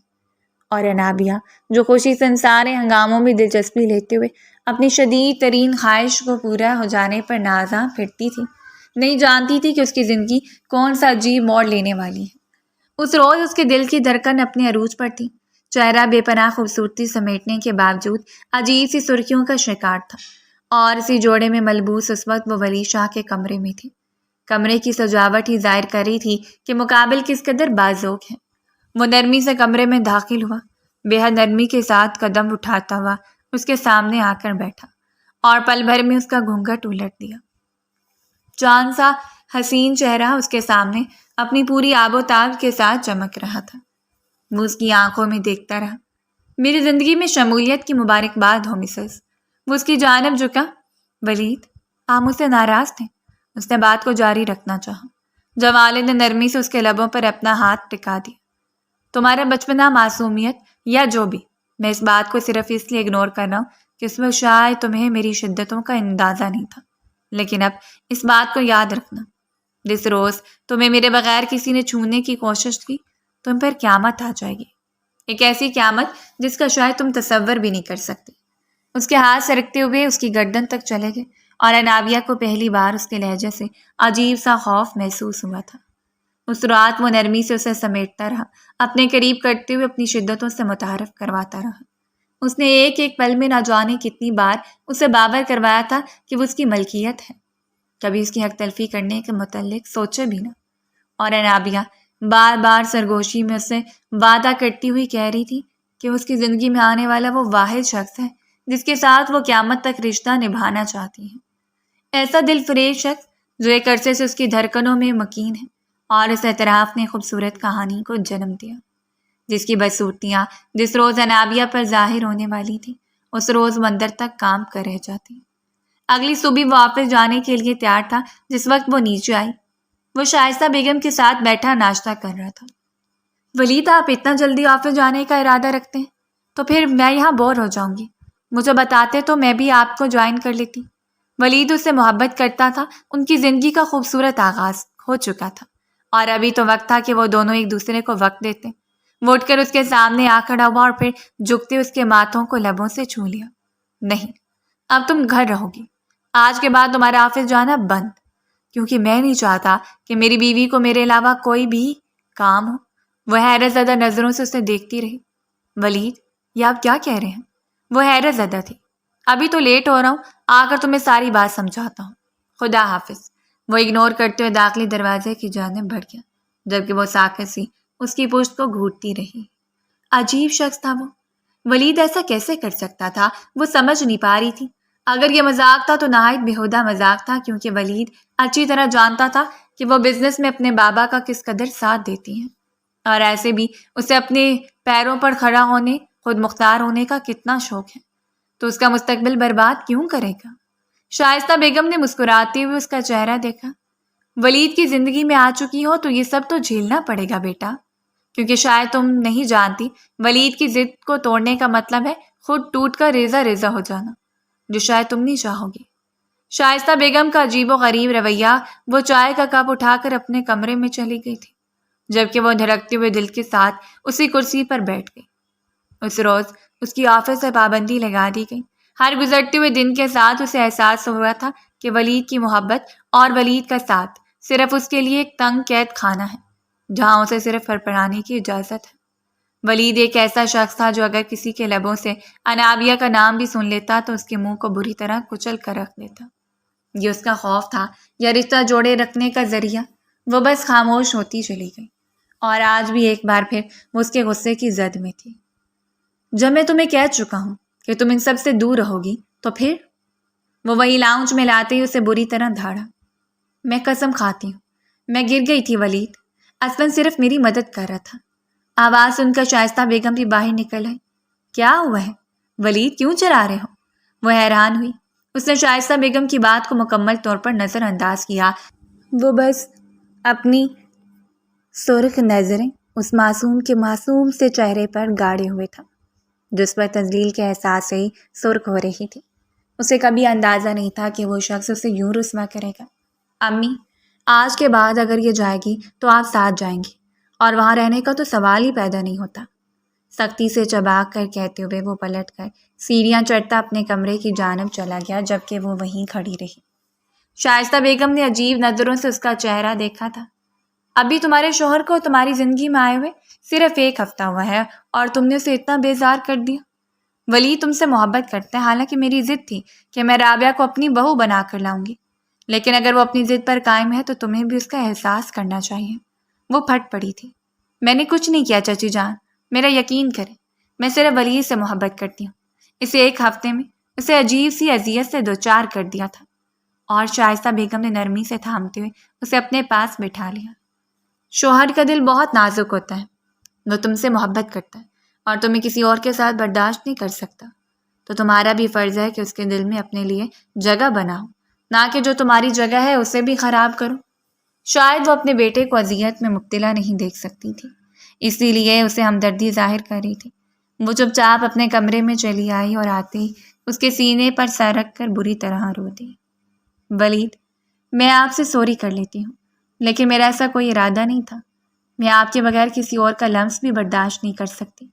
اور انابیہ، جو خوشی سے ان سارے ہنگاموں میں دلچسپی لیتے ہوئے اپنی شدید ترین خواہش کو پورا ہو جانے پر نازاں پھرتی تھی، نہیں جانتی تھی کہ اس کی زندگی کون سا عجیب موڑ لینے والی ہے۔ اس روز اس کے دل کی دھڑکن اپنے عروج پر تھی۔ چہرہ بے پناہ خوبصورتی سمیٹنے کے باوجود عجیب سی سرخیوں کا شکار تھا، اور اسی جوڑے میں ملبوس اس وقت وہ ولی شاہ کے کمرے میں تھی۔ کمرے کی سجاوٹ ہی ظاہر کر رہی تھی کہ مقابل کس قدر بازوق ہے۔ وہ نرمی سے کمرے میں داخل ہوا، بے حد نرمی کے ساتھ قدم اٹھاتا ہوا اس کے سامنے آ کر بیٹھا، اور پل بھر میں اس کا گھونگھٹ الٹ دیا۔ چاند سا حسین چہرہ اس کے سامنے اپنی پوری آب و تاب کے ساتھ چمک رہا تھا۔ وہ اس کی آنکھوں میں دیکھتا رہا۔ میری زندگی میں شمولیت کی مبارکباد ہو مسز۔ وہ اس کی جانب جھکا۔ ولید، آپ مجھ سے ناراض تھے؟ اس نے بات کو جاری رکھنا چاہا، جب والد نے نرمی سے اس کے لبوں پر اپنا ہاتھ ٹکا دیا۔ تمہارا بچپنا، معصومیت یا جو بھی، میں اس بات کو صرف اس لیے اگنور کر رہا ہوں کہ اس میں شاید تمہیں میری شدتوں کا اندازہ نہیں تھا، لیکن اب اس بات کو یاد رکھنا، جس روز تمہیں میرے بغیر کسی نے چھونے کی کوشش کی، تم پر قیامت آ جائے گی، ایک ایسی قیامت جس کا شاید تم تصور بھی نہیں کر سکتے۔ اس کے ہاتھ سرکتے ہوئے اس کی گردن تک چلے گئے، اور انابیہ کو پہلی بار اس کے لہجے سے عجیب سا خوف محسوس ہوا تھا۔ اس رات وہ نرمی سے اسے سمیٹتا رہا، اپنے قریب کرتے ہوئے اپنی شدتوں سے متعارف کرواتا رہا۔ اس نے ایک ایک پل میں نہ جانے کتنی بار اسے باور کروایا تھا کہ وہ اس کی ملکیت ہے، کبھی اس کی حق تلفی کرنے کے متعلق سوچے بھی نہ۔ اور انابیہ بار بار سرگوشی میں اسے وعدہ کرتی ہوئی کہہ رہی تھی کہ اس کی زندگی میں آنے والا وہ واحد شخص ہے جس کے ساتھ وہ قیامت تک رشتہ نبھانا چاہتی ہے۔ ایسا دل فریب شخص جو ایک عرصے سے اس کی دھڑکنوں میں مکین ہے، اور اس اعتراف نے خوبصورت کہانی کو جنم دیا، جس کی بدصورتیاں جس روز انابیہ پر ظاہر ہونے والی تھی، اس روز وہ اندر تک کام کر رہ جاتی۔ اگلی صبح وہ آفس جانے کے لیے تیار تھا۔ جس وقت وہ نیچے آئی، وہ شائستہ بیگم کے ساتھ بیٹھا ناشتہ کر رہا تھا۔ ولید، آپ اتنا جلدی آفس جانے کا ارادہ رکھتے ہیں؟ تو پھر میں یہاں بور ہو جاؤں گی، مجھے بتاتے تو میں بھی آپ کو جوائن کر لیتی۔ ولید اس سے محبت کرتا تھا، ان کی زندگی کا خوبصورت آغاز ہو چکا تھا، اور ابھی تو وقت تھا کہ وہ دونوں ایک دوسرے کو وقت دیتے۔ وہ اٹھ کر اس کے سامنے آ کھڑا ہوا اور پھر جھکتے اس کے ماتھوں کو لبوں سے چھو لیا۔ نہیں، اب تم گھر رہو گی، آج کے بعد تمہارا آفس جانا بند، کیونکہ میں نہیں چاہتا کہ میری بیوی کو میرے علاوہ کوئی بھی کام ہو۔ وہ حیرت زدہ نظروں سے اسے دیکھتی رہی۔ ولید، یہ آپ کیا کہہ رہے ہیں؟ وہ حیرت زدہ تھی۔ ابھی تو لیٹ ہو رہا ہوں، آ کر تمہیں ساری بات سمجھاتا ہوں، خدا حافظ۔ وہ اگنور کرتے ہوئے داخلی دروازے کی جانب بڑھ گیا، جبکہ وہ ساکت سی اس کی پشت کو گھورتی رہی۔ عجیب شخص تھا وہ، ولید ایسا کیسے کر سکتا تھا؟ وہ سمجھ نہیں پا رہی تھی۔ اگر یہ مذاق تھا تو نہایت بےہودہ مذاق تھا، کیونکہ ولید اچھی طرح جانتا تھا کہ وہ بزنس میں اپنے بابا کا کس قدر ساتھ دیتی ہیں، اور ایسے بھی اسے اپنے پیروں پر کھڑا ہونے، خود مختار ہونے کا کتنا شوق ہے، تو اس کا مستقبل برباد کیوں کرے گا؟ شائستہ بیگم نے مسکراتے ہوئے اس کا چہرہ دیکھا۔ ولید کی زندگی میں آ چکی ہو تو یہ سب تو جھیلنا پڑے گا بیٹا، کیونکہ شاید تم نہیں جانتی، ولید کی ضد کو توڑنے کا مطلب ہے خود ٹوٹ کر ریزہ ریزہ ہو جانا، جو شاید تم نہیں چاہو گی۔ شائستہ بیگم کا عجیب و غریب رویہ، وہ چائے کا کپ اٹھا کر اپنے کمرے میں چلی گئی تھی، جبکہ وہ دھڑکتے ہوئے دل کے ساتھ اسی کرسی پر بیٹھ گئی۔ اس روز اس کی آفس سے پابندی لگا دی گئی۔ ہر گزرتے ہوئے دن کے ساتھ اسے احساس ہوا تھا کہ ولید کی محبت اور ولید کا ساتھ صرف اس کے لیے ایک تنگ قید خانہ ہے، جہاں اسے صرف پھرپھرانے کی اجازت ہے۔ ولید ایک ایسا شخص تھا جو اگر کسی کے لبوں سے انابیہ کا نام بھی سن لیتا تو اس کے منہ کو بری طرح کچل کر رکھ دیتا۔ یہ اس کا خوف تھا یا رشتہ جوڑے رکھنے کا ذریعہ؟ وہ بس خاموش ہوتی چلی گئی، اور آج بھی ایک بار پھر وہ اس کے غصے کی زد میں تھی۔ جب میں تمہیں کہہ چکا ہوں کہ تم ان سب سے دور رہو گی تو پھر؟ وہ وہی لاؤنج میں لاتے ہی اسے بری طرح دھاڑا۔ میں قسم کھاتی ہوں میں گر گئی تھی ولید، اسلم صرف میری مدد کر رہا تھا۔ آواز سن کر شائستہ بیگم بھی باہر نکل آئی۔ کیا ہوا ہے ولید، کیوں چلا رہے ہو؟ وہ حیران ہوئی۔ اس نے شائستہ بیگم کی بات کو مکمل طور پر نظر انداز کیا۔ وہ بس اپنی سرخ نظریں اس معصوم کے معصوم سے چہرے پر گاڑے ہوئے تھا، جس پر تذلیل کے احساس سے ہی سرخ ہو رہی تھی۔ اسے کبھی اندازہ نہیں تھا کہ وہ شخص اسے یوں رسوا کرے گا۔ امی، آج کے بعد اگر یہ جائے گی تو آپ ساتھ جائیں گی، اور وہاں رہنے کا تو سوال ہی پیدا نہیں ہوتا، سختی سے چباک کر کہتے ہوئے وہ پلٹ کر سیڑھیاں چڑھتا اپنے کمرے کی جانب چلا گیا، جبکہ وہ وہیں کھڑی رہی۔ شائستہ بیگم نے عجیب نظروں سے اس کا چہرہ دیکھا تھا۔ ابھی تمہارے شوہر کو تمہاری زندگی میں آئے ہوئے صرف 1 ہفتہ ہوا ہے اور تم نے اسے اتنا بیزار کر دیا۔ ولی تم سے محبت کرتا ہے، حالانکہ میری ضد تھی کہ میں رابعہ کو اپنی بہو بنا کر لاؤں گی، لیکن اگر وہ اپنی ضد پر قائم ہے تو تمہیں بھی اس کا احساس کرنا چاہیے۔ وہ پھٹ پڑی تھی۔ میں نے کچھ نہیں کیا چچی جان، میرا یقین کریں، میں صرف ولی سے محبت کرتی ہوں۔ اسے 1 ہفتے میں اسے عجیب سی اذیت سے دوچار کر دیا تھا۔ اور شائستہ بیگم نے نرمی سے تھامتے ہوئے اسے اپنے پاس بٹھا لیا۔ شوہر کا دل بہت نازک ہوتا ہے، وہ تم سے محبت کرتا ہے اور تمہیں کسی اور کے ساتھ برداشت نہیں کر سکتا، تو تمہارا بھی فرض ہے کہ اس کے دل میں اپنے لیے جگہ بناؤ، نہ کہ جو تمہاری جگہ ہے اسے بھی خراب کرو۔ شاید وہ اپنے بیٹے کو اذیت میں مبتلا نہیں دیکھ سکتی تھی، اسی لیے اسے ہمدردی ظاہر کر رہی تھی۔ وہ چپ چاپ اپنے کمرے میں چلی آئی اور آتے ہی اس کے سینے پر سر رکھ کر بری طرح رو دی۔ ولید، میں آپ سے سوری کر لیتی ہوں، لیکن میرا ایسا کوئی ارادہ نہیں تھا۔ میں آپ کے بغیر کسی اور کا لمس بھی برداشت نہیں کر سکتی۔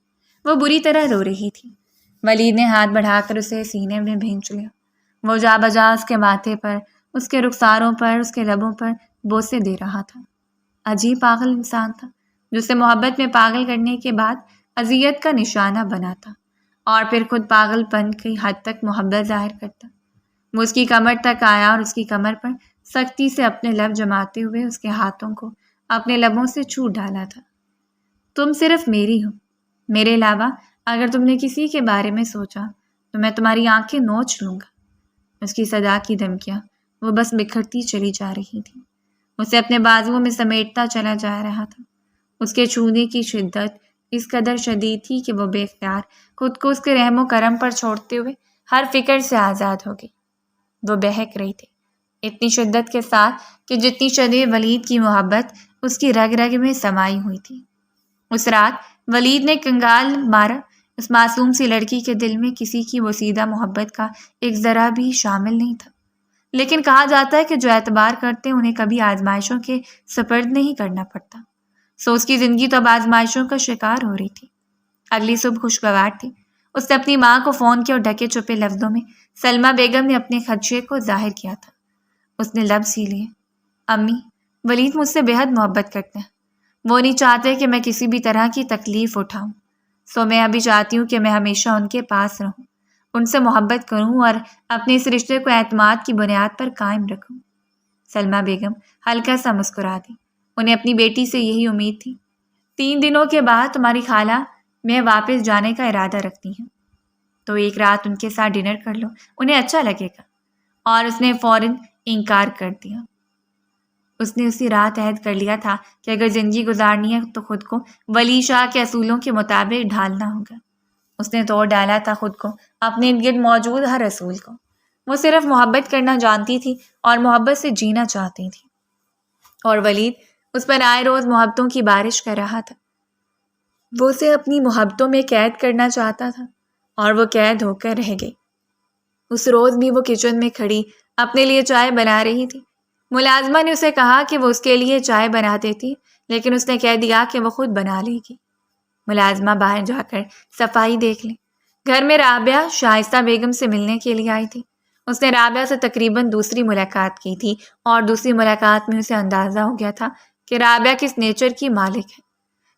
وہ بری طرح رو رہی تھی۔ ولید نے ہاتھ بڑھا کر اسے سینے میں بھینچ لیا۔ وہ جا بجا اس کے ماتھے پر، اس کے رخساروں پر، اس کے لبوں پر بوسے دے رہا تھا۔ عجیب پاگل انسان تھا، جو اسے محبت میں پاگل کرنے کے بعد اذیت کا نشانہ بنا تھا، اور پھر خود پاگل پن کی حد تک محبت ظاہر کرتا۔ وہ اس کی کمر تک آیا اور اس کی کمر پر سختی سے اپنے لب جماتے ہوئے اس کے ہاتھوں کو اپنے لبوں سے چھو ڈالا تھا۔ تم صرف میری ہو، میرے علاوہ اگر تم نے کسی کے بارے میں سوچا تو میں تمہاری آنکھیں نوچ لوں گا۔ اس کی صدا کی دھمکیاں وہ بس بکھرتی چلی جا رہی تھی۔ اسے اپنے بازوؤں میں سمیٹتا چلا جا رہا تھا۔ اس کے چھونے کی شدت اس قدر شدید تھی کہ وہ بے اختیار خود کو اس کے رحم و کرم پر چھوڑتے ہوئے ہر فکر سے آزاد ہو گئی۔ وہ بہک رہی تھی، اتنی شدت کے ساتھ کہ جتنی شدید ولید کی محبت اس کی رگ رگ میں سمائی ہوئی تھی۔ اس رات ولید نے کنگال مارا۔ اس معصوم سی لڑکی کے دل میں کسی کی بوسیدہ محبت کا ایک ذرا بھی شامل نہیں تھا، لیکن کہا جاتا ہے کہ جو اعتبار کرتے انہیں کبھی آزمائشوں کے سپرد نہیں کرنا پڑتا۔ سو اس کی زندگی تو اب آزمائشوں کا شکار ہو رہی تھی۔ اگلی صبح خوشگوار تھی۔ اس نے اپنی ماں کو فون کیا اور ڈھکے چھپے لفظوں میں سلمہ بیگم نے اپنے خدشے کو ظاہر کیا تھا۔ اس نے لب سی لیے۔ امی، ولید مجھ سے بے حد محبت کرتے ہیں۔ وہ نہیں چاہتے کہ میں کسی بھی طرح کی تکلیف اٹھاؤں، سو میں ابھی چاہتی ہوں کہ میں ہمیشہ ان کے پاس رہوں، ان سے محبت کروں اور اپنے اس رشتے کو اعتماد کی بنیاد پر قائم رکھوں۔ سلمہ بیگم ہلکا سا مسکرا دی۔ انہیں اپنی بیٹی سے یہی امید تھی۔ 3 دنوں کے بعد تمہاری خالہ میں واپس جانے کا ارادہ رکھتی ہوں، تو ایک رات ان کے ساتھ ڈنر کر لو، انہیں اچھا لگے گا۔ اور اس نے فوراً انکار کر دیا۔ اس نے اسی رات عہد کر لیا تھا کہ اگر زندگی گزارنی ہے تو خود کو ولی شاہ کے اصولوں کے مطابق ڈھالنا ہوگا۔ اس نے توڑ ڈالا تھا خود کو، اپنے ارد گرد موجود ہر اصول کو۔ وہ صرف محبت کرنا جانتی تھی اور محبت سے جینا چاہتی تھی، اور ولید اس پر آئے روز محبتوں کی بارش کر رہا تھا۔ وہ اسے اپنی محبتوں میں قید کرنا چاہتا تھا، اور وہ قید ہو کر رہ گئی۔ اس روز بھی وہ کچن میں کھڑی اپنے لیے چائے بنا رہی تھی۔ ملازمہ نے اسے کہا کہ وہ اس کے لیے چائے بنا دیتی، لیکن اس نے کہہ دیا کہ وہ خود بنا لے گی۔ ملازمہ باہر جا کر صفائی دیکھ لیں۔ گھر میں رابعہ شائستہ بیگم سے ملنے کے لیے آئی تھی۔ اس نے رابعہ سے تقریباً دوسری ملاقات کی تھی، اور دوسری ملاقات میں اسے اندازہ ہو گیا تھا کہ رابعہ کس نیچر کی مالک ہے،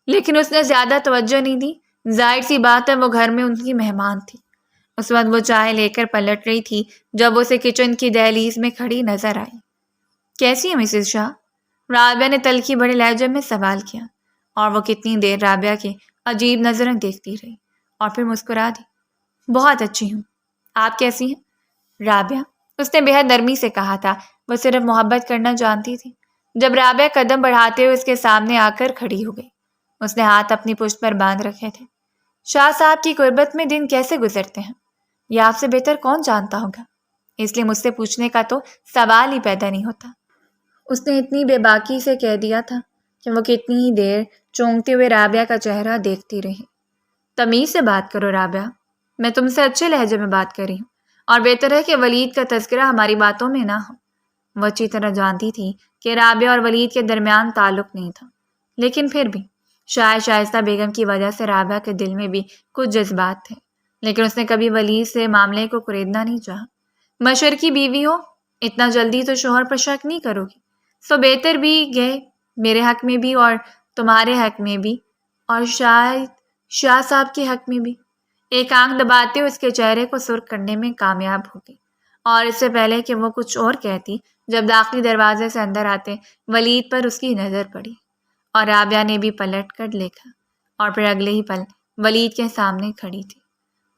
لیکن اس نے زیادہ توجہ نہیں دی۔ ظاہر سی بات ہے وہ گھر میں ان کی مہمان تھی۔ اس وقت وہ چائے لے کر پلٹ رہی تھی جب اسے کچن کی دہلیز میں کھڑی نظر آئی۔ کیسی ہے مسز شاہ؟ رابعہ نے تلخی بھرے لہجے میں سوال کیا، اور وہ کتنی دیر رابعہ کے عجیب نظریں دیکھتی رہی اور پھر مسکرا دی۔ بہت اچھی ہوں، آپ کیسی ہیں؟ رابعہ، اس نے بے حد نرمی سے کہا تھا۔ وہ صرف محبت کرنا جانتی تھی۔ جب رابعہ قدم بڑھاتے ہوئے اس کے سامنے آ کر کھڑی ہو گئی، اس نے ہاتھ اپنی پشت پر باندھ رکھے تھے۔ شاہ صاحب کی غربت میں دن کیسے گزرتے ہیں یہ آپ سے بہتر کون جانتا ہوگا، اس لیے مجھ سے پوچھنے کا تو سوال ہی پیدا نہیں ہوتا۔ اس نے اتنی بے باکی سے کہہ دیا تھا کہ وہ کتنی ہی دیر چونکتے ہوئے رابعہ کا چہرہ دیکھتی رہی۔ تمیز سے بات کرو رابعہ، میں تم سے اچھے لہجے میں بات کر رہی ہوں، اور بہتر ہے کہ ولید کا تذکرہ ہماری باتوں میں نہ ہو۔ وہ اچھی طرح جانتی تھی کہ رابعہ اور ولید کے درمیان تعلق نہیں تھا، لیکن پھر بھی شاید شائستہ بیگم کی وجہ سے رابعہ کے دل میں بھی کچھ جذبات تھے، لیکن اس نے کبھی ولید سے معاملے کو کریدنا نہیں چاہا۔ مشر کی بیوی ہو، اتنا جلدی تو شوہر پر شک نہیں کرو گی، سو بہتر بھی گئے میرے حق میں بھی اور تمہارے حق میں بھی، اور شاید شاہ صاحب کے حق میں بھی۔ ایک آنکھ دباتے ہوئے اس کے چہرے کو سرخ کرنے میں کامیاب ہو گئی، اور اس سے پہلے کہ وہ کچھ اور کہتی، جب داخلی دروازے سے اندر آتے ولید پر اس کی نظر پڑی، اور رابعہ نے بھی پلٹ کر دیکھا، اور پھر اگلے ہی پل ولید کے سامنے کھڑی تھی۔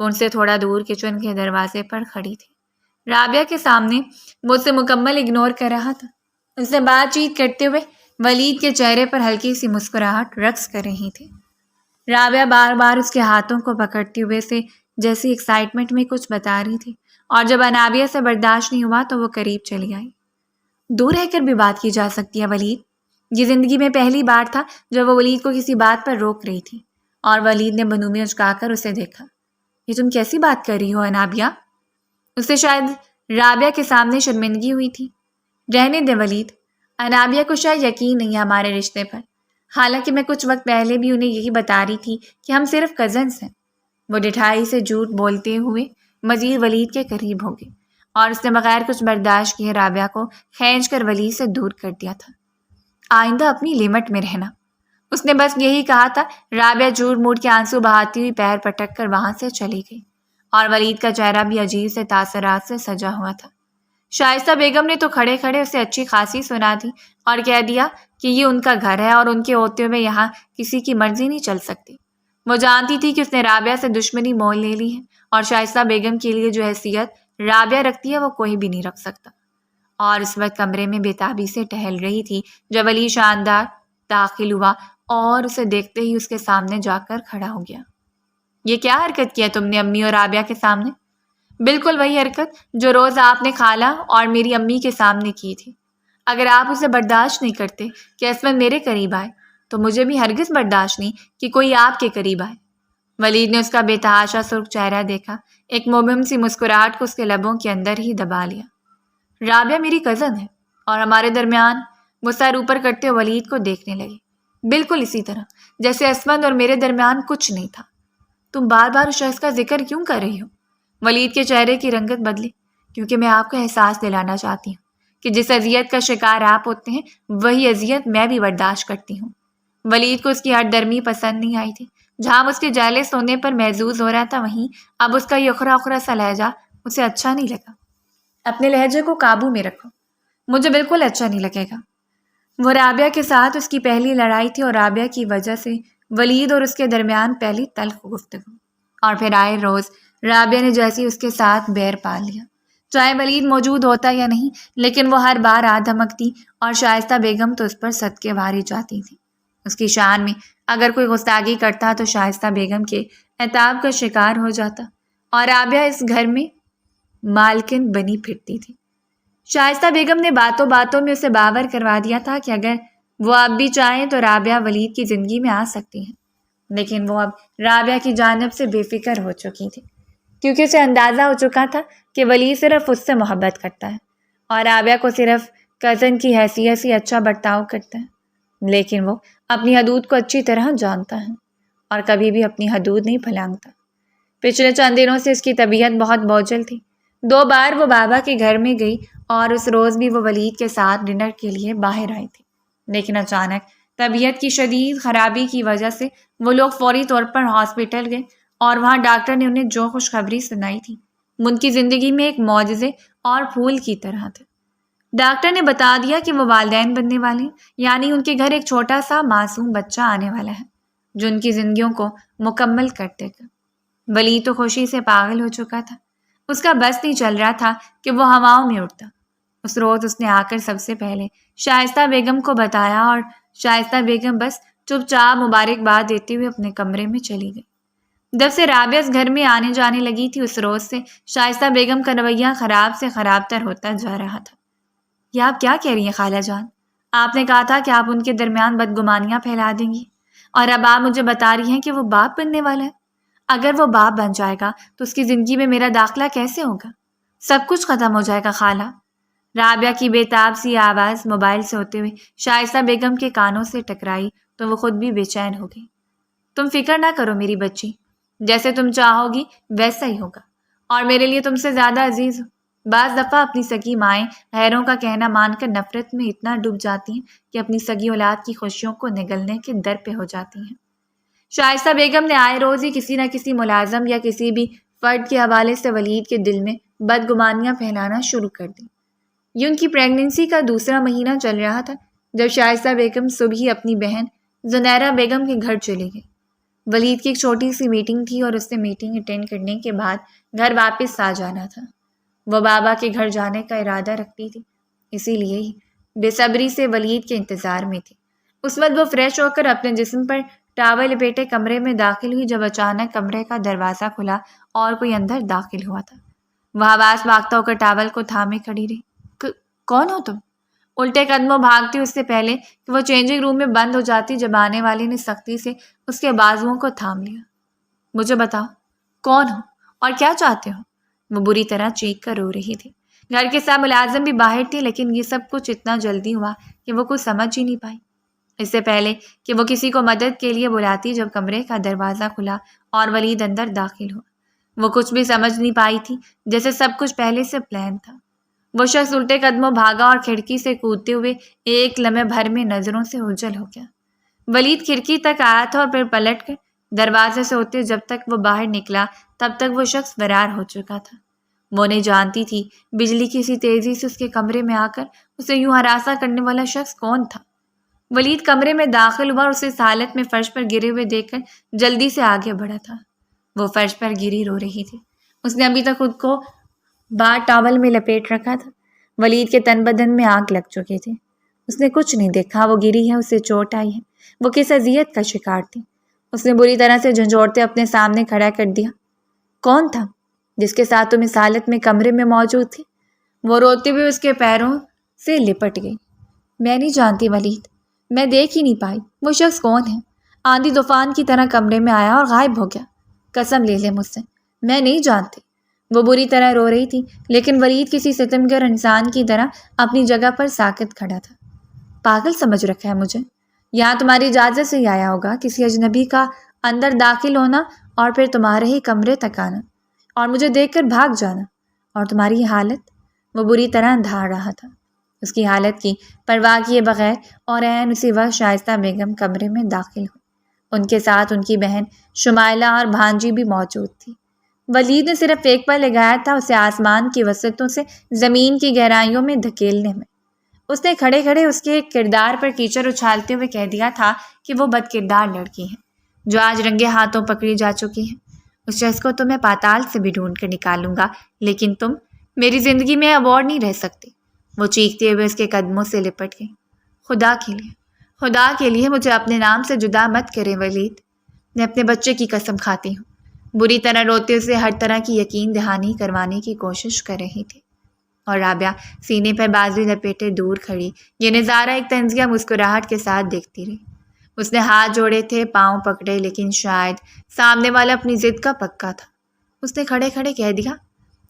وہ ان سے تھوڑا دور کچن کے دروازے پر کھڑی تھی۔ رابعہ کے سامنے وہ اسے مکمل اگنور کر رہا تھا۔ اس سے بات چیت کرتے ہوئے ولید کے چہرے پر ہلکی سی مسکراہٹ رقص کر رہی تھی۔ رابعہ بار بار اس کے ہاتھوں کو پکڑتے ہوئے سے جیسی ایکسائٹمنٹ میں کچھ بتا رہی تھی، اور جب انابیہ سے برداشت نہیں ہوا تو وہ قریب چلی آئی۔ دور رہ کر بھی بات کی جا سکتی ہے ولید۔ یہ زندگی میں پہلی بار تھا جب وہ ولید کو کسی بات پر روک رہی تھی، اور ولید نے بنو میں اچکا کر اسے دیکھا۔ یہ تم کیسی بات کر رہی ہو انابیہ؟ اسے شاید رابعہ کے سامنے شرمندگی ہوئی تھی۔ رہنے دے ولید، انابیہ کو شاید یقین نہیں ہے ہمارے رشتے پر، حالانکہ میں کچھ وقت پہلے بھی انہیں یہی بتا رہی تھی کہ ہم صرف کزنس ہیں۔ وہ ڈٹھائی سے جھوٹ بولتے ہوئے مزید ولید کے قریب ہو گئی، اور اس نے بغیر کچھ برداشت کیے رابعہ کو کھینچ کر ولید سے دور کر دیا تھا۔ آئندہ اپنی لمٹ میں رہنا، اس نے بس یہی کہا تھا۔ رابعہ جھوٹ موٹ کے آنسو بہاتی ہوئی پیر پٹک کر وہاں سے چلی گئی، اور ولید کا چہرہ بھی عجیب سے تاثرات سے سجا ہوا تھا۔ شائستہ بیگم نے تو کھڑے کھڑے اسے اچھی خاصی سنا دی، اور کہہ دیا کہ یہ ان کا گھر ہے اور ان کے ہوتے ہوئے یہاں کسی کی مرضی نہیں چل سکتی۔ وہ جانتی تھی کہ اس نے رابعہ سے دشمنی مول لے لی ہے، اور شائستہ بیگم کے لیے جو حیثیت رابعہ رکھتی ہے وہ کوئی بھی نہیں رکھ سکتا۔ اور اس وقت کمرے میں بےتابی سے ٹہل رہی تھی جب علی شاندار داخل ہوا، اور اسے دیکھتے ہی اس کے سامنے جا کر کھڑا ہو گیا۔ یہ کیا حرکت کیا تم نے امی اور رابعہ کے سامنے؟ بالکل وہی حرکت جو روز آپ نے خالہ اور میری امی کے سامنے کی تھی۔ اگر آپ اسے برداشت نہیں کرتے کہ عصمت میرے قریب آئے تو مجھے بھی ہرگز برداشت نہیں کہ کوئی آپ کے قریب آئے۔ ولید نے اس کا بے تحاشا سرخ چہرہ دیکھا، ایک مبہم سی مسکراہٹ کو اس کے لبوں کے اندر ہی دبا لیا۔ رابعہ میری کزن ہے، اور ہمارے درمیان، وہ سر اوپر کرتے ولید کو دیکھنے لگی، بالکل اسی طرح جیسے عصمت اور میرے درمیان کچھ نہیں تھا۔ تم بار بار اس شخص کا ذکر کیوں کر رہی ہو؟ ولید کے چہرے کی رنگت بدلی۔ کیونکہ میں آپ کو احساس دلانا چاہتی ہوں کہ جس اذیت کا شکار آپ ہوتے ہیں وہی اذیت میں بھی برداشت کرتی ہوں۔ ولید کو اس کی ہٹ درمی پسند نہیں آئی تھی۔ جہاں اس کے جالس ہونے پر محظوظ ہو رہا تھا، وہیں اب اس کا یہ اخرا اخرا سا لہجہ اسے اچھا نہیں لگا۔ اپنے لہجے کو قابو میں رکھو، مجھے بالکل اچھا نہیں لگے گا۔ وہ رابعہ کے ساتھ اس کی پہلی لڑائی تھی، اور رابعہ کی وجہ سے ولید اور اس کے درمیان پہلی تلخ گفتگو، اور پھر آئے روز رابعہ نے جیسی اس کے ساتھ بیر پا لیا۔ چاہے ولید موجود ہوتا یا نہیں، لیکن وہ ہر بار آ دھمکتی اور شائستہ بیگم تو اس پر صدقے واری جاتی تھی۔ اس کی شان میں اگر کوئی گستاخی کرتا تو شائستہ بیگم کے عتاب کا شکار ہو جاتا، اور رابعہ اس گھر میں مالکن بنی پھرتی تھی۔ شائستہ بیگم نے باتوں باتوں میں اسے باور کروا دیا تھا کہ اگر وہ اب بھی چاہیں تو رابعہ ولید کی زندگی میں آ سکتی ہیں، لیکن وہ اب رابعہ کی جانب سے بے فکر ہو چکی تھی، کیونکہ اسے اندازہ ہو چکا تھا کہ ولید صرف اس سے محبت کرتا ہے اور رابعہ کو صرف کزن کی حیثیت سے اچھا برتاؤ کرتا ہے، لیکن وہ اپنی حدود کو اچھی طرح جانتا ہے اور کبھی بھی اپنی حدود نہیں پھلانگتا۔ پچھلے چند دنوں سے اس کی طبیعت بہت بوجھل تھی۔ 2 بار وہ بابا کے گھر میں گئی اور اس روز بھی وہ ولید کے ساتھ ڈنر کے لیے باہر آئی تھی، لیکن اچانک طبیعت کی شدید خرابی کی وجہ سے وہ لوگ فوری طور پر ہاسپٹل گئے اور وہاں ڈاکٹر نے انہیں جو خوشخبری سنائی تھی وہ ان کی زندگی میں ایک معجزے اور پھول کی طرح تھے۔ ڈاکٹر نے بتا دیا کہ وہ والدین بننے والے ہیں، یعنی ان کے گھر ایک چھوٹا سا معصوم بچہ آنے والا ہے جو ان کی زندگیوں کو مکمل کر دے گا۔ ولید تو خوشی سے پاگل ہو چکا تھا، اس کا بس نہیں چل رہا تھا کہ وہ ہواؤں میں اڑتا۔ اس روز اس نے آ کر سب سے پہلے شائستہ بیگم کو بتایا اور شائستہ بیگم بس چپ چاپ مبارکباد دیتے ہوئے اپنے کمرے میں چلی گئی۔ جب سے رابعہ اس گھر میں آنے جانے لگی تھی اس روز سے شائستہ بیگم کا رویہ خراب سے خراب تر ہوتا جا رہا تھا۔ یہ آپ کیا کہہ رہی ہیں خالہ جان؟ آپ نے کہا تھا کہ آپ ان کے درمیان بدگمانیاں پھیلا دیں گی، اور اب آپ مجھے بتا رہی ہیں کہ وہ باپ بننے والا ہے۔ اگر وہ باپ بن جائے گا تو اس کی زندگی میں میرا داخلہ کیسے ہوگا؟ سب کچھ ختم ہو جائے گا خالہ۔ رابعہ کی بے تاب سی آواز موبائل سے ہوتے ہوئے شائستہ بیگم کے کانوں سے ٹکرائی تو وہ خود بھی بے چین ہو گئی۔ تم فکر نہ کرو میری بچی، جیسے تم چاہو گی ویسا ہی ہوگا، اور میرے لیے تم سے زیادہ عزیز ہو۔ بعض دفعہ اپنی سگی مائیں غیروں کا کہنا مان کر نفرت میں اتنا ڈوب جاتی ہیں کہ اپنی سگی اولاد کی خوشیوں کو نگلنے کے در پہ ہو جاتی ہیں۔ شائستہ بیگم نے آئے روز ہی کسی نہ کسی ملازم یا کسی بھی فرد کے حوالے سے ولید کے دل میں بدگمانیاں پھیلانا شروع کر دی۔ یہ ان کی پریگننسی کا 2واں مہینہ چل رہا تھا جب شائستہ بیگم صبح ہی اپنی بہن زنیرہ بیگم کے گھر چلی گئی۔ ولید کی ایک چھوٹی سی میٹنگ تھی اور اس سے میٹنگ اٹینڈ کرنے کے بعد گھر واپس آ جانا تھا۔ وہ بابا کے گھر جانے کا ارادہ رکھتی تھی، اسی لیے ہی بے صبری سے ولید کے انتظار میں تھی۔ اس وقت وہ فریش ہو کر اپنے جسم پر ٹاول لپیٹے کمرے میں داخل ہوئی جب اچانک کمرے کا دروازہ کھلا اور کوئی اندر داخل ہوا تھا۔ وہ حواس باختہ ہو کر ٹاول کو تھامے کھڑی رہی۔ کون ہو تم؟ الٹے قدموں بھاگتی اس سے پہلے کہ وہ چینجنگ روم میں بند ہو جاتی جب آنے والی نے سختی سے اس کے بازوؤں کو تھام لیا۔ مجھے بتاؤ کون ہو اور کیا چاہتے ہو؟ وہ بری طرح چیخ کر رو رہی تھی۔ گھر کے سب ملازم بھی باہر تھے، لیکن یہ سب کچھ اتنا جلدی ہوا کہ وہ کچھ سمجھ ہی نہیں پائی۔ اس سے پہلے کہ وہ کسی کو مدد کے لیے بلاتی جب کمرے کا دروازہ کھلا اور ولید اندر داخل ہوا۔ وہ کچھ بھی سمجھ نہیں پائی تھی، جیسے سب کچھ پہلے سے پلان تھا۔ وہ شخص الٹے قدموں بھاگا اور کھڑکی سے کودتے ہوئے ایک لمحے بھر میں نظروں سے اوجھل ہو گیا۔ ولید کھڑکی تک آیا تھا اور پھر پلٹ کر دروازے سے ہوتے جب تک وہ باہر نکلا تب تک وہ شخص فرار ہو چکا تھا۔ وہ نہیں جانتی تھی بجلی کی سی تیزی سے اس کے کمرے میں آ کر اسے یوں ہراساں کرنے والا شخص کون تھا۔ ولید کمرے میں داخل ہوا اور اسے اس حالت میں فرش پر گرے ہوئے دیکھ کر جلدی سے آگے بڑھا تھا۔ وہ فرش پر گری رو رہی تھی۔ اس نے ابھی تک خود کو بار ٹاول میں لپیٹ رکھا تھا۔ ولید کے تن بدن میں آگ لگ چکی تھی۔ اس نے کچھ نہیں دیکھا، وہ گری ہے، اسے چوٹ آئی ہے، وہ کس اذیت کا شکار تھی۔ اس نے بری طرح سے جھنجھوڑتے اپنے سامنے کھڑا کر دیا۔ کون تھا جس کے ساتھ تم اس حالت میں کمرے میں موجود تھی؟ وہ روتے ہوئے اس کے پیروں سے لپٹ گئی۔ میں نہیں جانتی ولید، میں دیکھ ہی نہیں پائی وہ شخص کون ہے۔ آندھی طوفان کی طرح کمرے میں آیا اور غائب ہو گیا۔ قسم لے لے مجھ سے، میں نہیں جانتی۔ وہ بری طرح رو رہی تھی، لیکن ولید کسی ستمگر انسان کی طرح اپنی جگہ پر ساکت کھڑا تھا۔ پاگل سمجھ رکھا ہے مجھے؟ یہاں تمہاری اجازت سے ہی آیا ہوگا، کسی اجنبی کا اندر داخل ہونا اور پھر تمہارے ہی کمرے تک آنا اور مجھے دیکھ کر بھاگ جانا، اور تمہاری یہ حالت۔ وہ بری طرح دھاڑ رہا تھا۔ اس کی حالت کی پرواہ کیے بغیر اور عین اسی وقت شائستہ بیگم کمرے میں داخل ہوئی۔ ان کے ساتھ ان کی بہن شمائلہ اور بھانجی بھی موجود تھی۔ ولید نے صرف ایک پل لگایا تھا اسے آسمان کی وسعتوں سے زمین کی گہرائیوں میں دھکیلنے میں۔ اس نے کھڑے کھڑے اس کے کردار پر کیچڑ اچھالتے ہوئے کہہ دیا تھا کہ وہ بد کردار لڑکی ہے، جو آج رنگے ہاتھوں پکڑی جا چکی ہے۔ اس شخص کو تو میں پاتال سے بھی ڈھونڈ کر نکالوں گا، لیکن تم میری زندگی میں اب اور نہیں رہ سکتی۔ وہ چیختے ہوئے اس کے قدموں سے لپٹ گئی۔ خدا کے لیے مجھے اپنے نام سے جدا مت کرے ولید، میں اپنے بچے کی قسم کھاتی ہوں۔ بری طرح روتے اسے ہر طرح کی یقین دہانی کروانے کی کوشش کر رہی تھی، اور رابعہ سینے پر بازو لپیٹے دور کھڑی یہ نظارہ ایک طنزیہ مسکراہٹ کے ساتھ دیکھتی رہی۔ اس نے ہاتھ جوڑے تھے، پاؤں پکڑے، لیکن شاید سامنے والا اپنی ضد کا پکا تھا۔ اس نے کھڑے کھڑے کہہ دیا،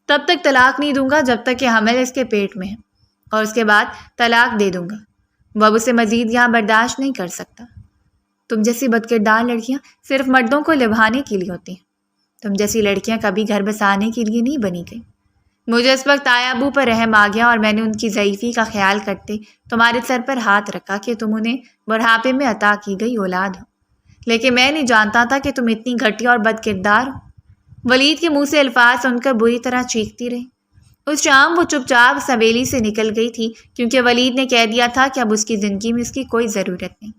تب تک طلاق نہیں دوں گا جب تک کہ حمل اس کے پیٹ میں ہے، اور اس کے بعد طلاق دے دوں گا۔ وہ اب اسے مزید یہاں برداشت نہیں کر سکتا۔ تم جیسی بدکردار لڑکیاں صرف مردوں کو لبھانے کے لیے ہوتی ہیں۔ تم جیسی لڑکیاں کبھی گھر بسانے کے لیے نہیں بنی گئی۔ مجھے اس وقت آیا ابو پر رحم آ گیا، اور میں نے ان کی ضعیفی کا خیال کرتے تمہارے سر پر ہاتھ رکھا کہ تم انہیں بڑھاپے میں عطا کی گئی اولاد ہو، لیکن میں نہیں جانتا تھا کہ تم اتنی گھٹیا اور بد کردار ہو۔ ولید کے منہ سے الفاظ سن کر بری طرح چیختی رہی۔ اس شام وہ چپ چاپ اس حویلی سے نکل گئی تھی، کیونکہ ولید نے کہہ دیا تھا کہ اب اس کی زندگی میں اس کی کوئی ضرورت نہیں۔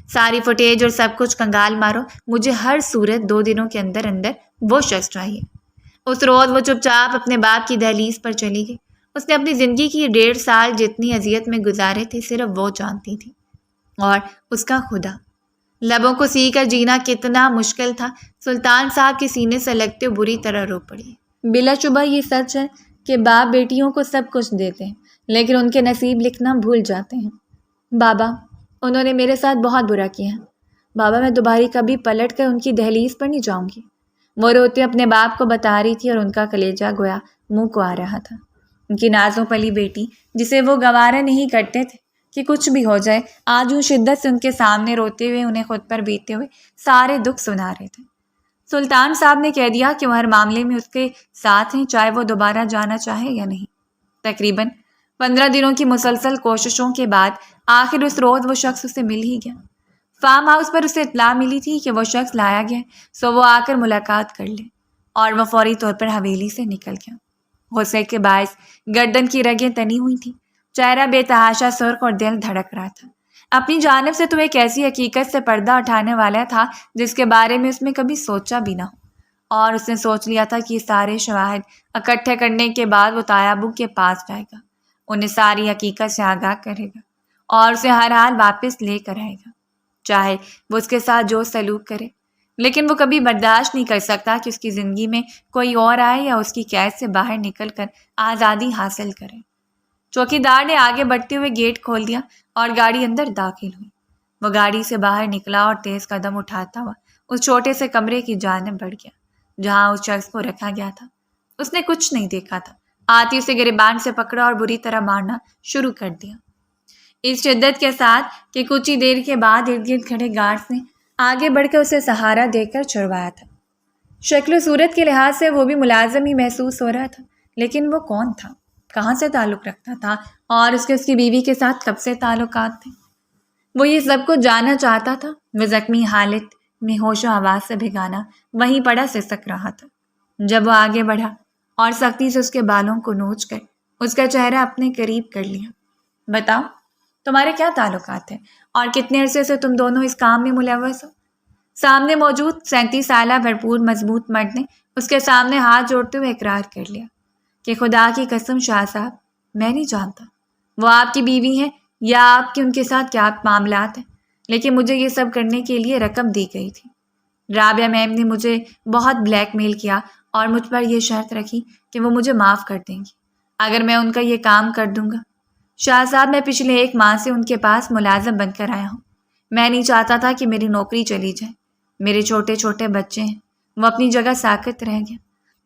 ساری فوٹیج اور سب کچھ کنگال مارو، مجھے ہر صورت 2 دنوں کے اندر اندر وہ شخص چاہیے۔ اس روز وہ چپ چاپ اپنے باپ کی دہلیز پر چلی گئی۔ اس نے اپنی زندگی کی 1.5 سال جتنی اذیت میں گزارے تھے صرف وہ جانتی تھی، اور اس کا خدا۔ لبوں کو سی کر جینا کتنا مشکل تھا۔ سلطان صاحب کے سینے سے لگتے بری طرح رو پڑی۔ بلا شبہ یہ سچ ہے کہ باپ بیٹیوں کو سب کچھ دیتے ہیں، لیکن ان کے نصیب لکھنا بھول جاتے ہیں۔ بابا، انہوں نے میرے ساتھ بہت برا کیا ہے۔ بابا، میں دوبارہ کبھی پلٹ کر ان کی دہلیز پر نہیں جاؤں گی۔ وہ روتے اپنے باپ کو بتا رہی تھی، اور ان کا کلیجہ گویا منہ کو آ رہا تھا۔ ان کی نازوں پلی بیٹی، جسے وہ گوارا نہیں کرتے تھے کہ کچھ بھی ہو جائے، آج یوں شدت سے ان کے سامنے روتے ہوئے انہیں خود پر بیتے ہوئے سارے دکھ سنا رہے تھے۔ سلطان صاحب نے کہہ دیا کہ وہ ہر معاملے میں اس کے ساتھ ہیں، چاہے وہ دوبارہ جانا چاہے یا نہیں۔ تقریباً 15 دنوں کی مسلسل کوششوں کے بعد آخر اس روز وہ شخص اسے مل ہی گیا۔ فارم ہاؤس پر اسے اطلاع ملی تھی کہ وہ شخص لایا گیا، سو وہ آ کر ملاقات کر لے، اور وہ فوری طور پر حویلی سے نکل گیا۔ غصے کے باعث گردن کی رگیں تنی ہوئی تھیں، چہرہ بے تحاشا سرخ اور دل دھڑک رہا تھا۔ اپنی جانب سے تو ایک ایسی حقیقت سے پردہ اٹھانے والا تھا جس کے بارے میں اس نے کبھی سوچا بھی نہ ہو، اور اس نے سوچ لیا تھا کہ یہ سارے شواہد اکٹھے کرنے کے بعد وہ تایا ابو کے پاس جائے گا، انہیں ساری حقیقت سے آگاہ کرے گا، اور اسے ہر حال واپس لے کر آئے گا، چاہے وہ اس کے ساتھ جو سلوک کرے۔ لیکن وہ کبھی برداشت نہیں کر سکتا کہ اس کی زندگی میں کوئی اور آئے یا اس کی قید سے باہر نکل کر آزادی حاصل کرے۔ چوکیدار نے آگے بڑھتے ہوئے گیٹ کھول دیا اور گاڑی اندر داخل ہوئی۔ وہ گاڑی سے باہر نکلا اور تیز قدم اٹھاتا ہوا اس چھوٹے سے کمرے کی جانب بڑھ گیا جہاں اس شخص کو رکھا گیا تھا۔ اس نے کچھ نہیں دیکھا تھا، آتی اسے گریبان سے پکڑا اور بری طرح مارنا شروع کر دیا، اس شدت کے ساتھ کہ کچھ ہی دیر کے بعد ارد گرد کھڑے گارڈز نے آگے بڑھ کر اسے سہارا دے کر چھڑوایا تھا۔ شکل و صورت کے لحاظ سے وہ بھی ملازم ہی محسوس ہو رہا تھا، لیکن وہ کون تھا، کہاں سے تعلق رکھتا تھا، اور اس کی بیوی کے ساتھ کب سے تعلقات تھے؟ وہ یہ سب کچھ جاننا چاہتا تھا۔ وہ زخمی حالت میں ہوش و حواس سے بھگانا وہیں پڑا سسک رہا تھا جب وہ آگے بڑھا اور سختی سے اس کے بالوں کو نوچ کر اس کا چہرہ اپنے قریب کر لیا۔ بتاؤ، تمہارے کیا تعلقات ہیں، اور کتنے عرصے سے تم دونوں اس کام میں ملوث ہو؟ سامنے موجود 37 سالہ بھرپور مضبوط مرد نے اس کے سامنے ہاتھ جوڑتے ہوئے اقرار کر لیا کہ خدا کی قسم شاہ صاحب، میں نہیں جانتا وہ آپ کی بیوی ہیں یا آپ کے ان کے ساتھ کیا معاملات ہیں، لیکن مجھے یہ سب کرنے کے لیے رقم دی گئی تھی۔ رابعہ میم نے مجھے بہت بلیک میل کیا اور مجھ پر یہ شرط رکھی کہ وہ مجھے معاف کر دیں گی اگر میں ان کا یہ کام کر دوں گا۔ شاہ صاحب، میں پچھلے 1 ماہ سے ان کے پاس ملازم بن کر آیا ہوں۔ میں نہیں چاہتا تھا کہ میری نوکری چلی جائے، میرے چھوٹے چھوٹے بچے ہیں، وہ اپنی جگہ ساکت رہ گیا۔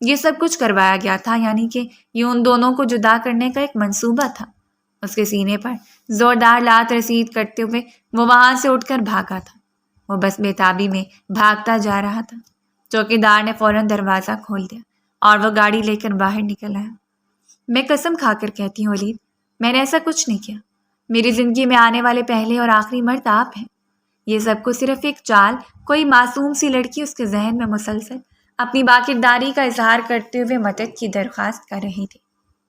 یہ سب کچھ کروایا گیا تھا، یعنی کہ یہ ان دونوں کو جدا کرنے کا ایک منصوبہ تھا۔ اس کے سینے پر زوردار لات رسید کرتے ہوئے وہ وہاں سے اٹھ کر بھاگا تھا۔ وہ بس بےتابی میں بھاگتا جا رہا تھا۔ چوکیدار نے فوراً دروازہ کھول دیا اور وہ گاڑی لے کر باہر نکل آیا۔ میں قسم کھا کر کہتی ہوں ولید، میں نے ایسا کچھ نہیں کیا۔ میری زندگی میں آنے والے پہلے اور آخری مرد آپ ہیں۔ یہ سب کو صرف ایک چال کوئی معصوم سی لڑکی اس کے ذہن میں مسلسل اپنی باکرداری کا اظہار کرتے ہوئے مدد کی درخواست کر رہی تھی،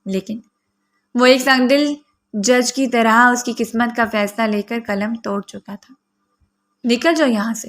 لیکن وہ ایک سنگ دل جج کی طرح اس کی قسمت کا فیصلہ لے کر قلم توڑ چکا تھا۔ نکل جاؤ یہاں سے،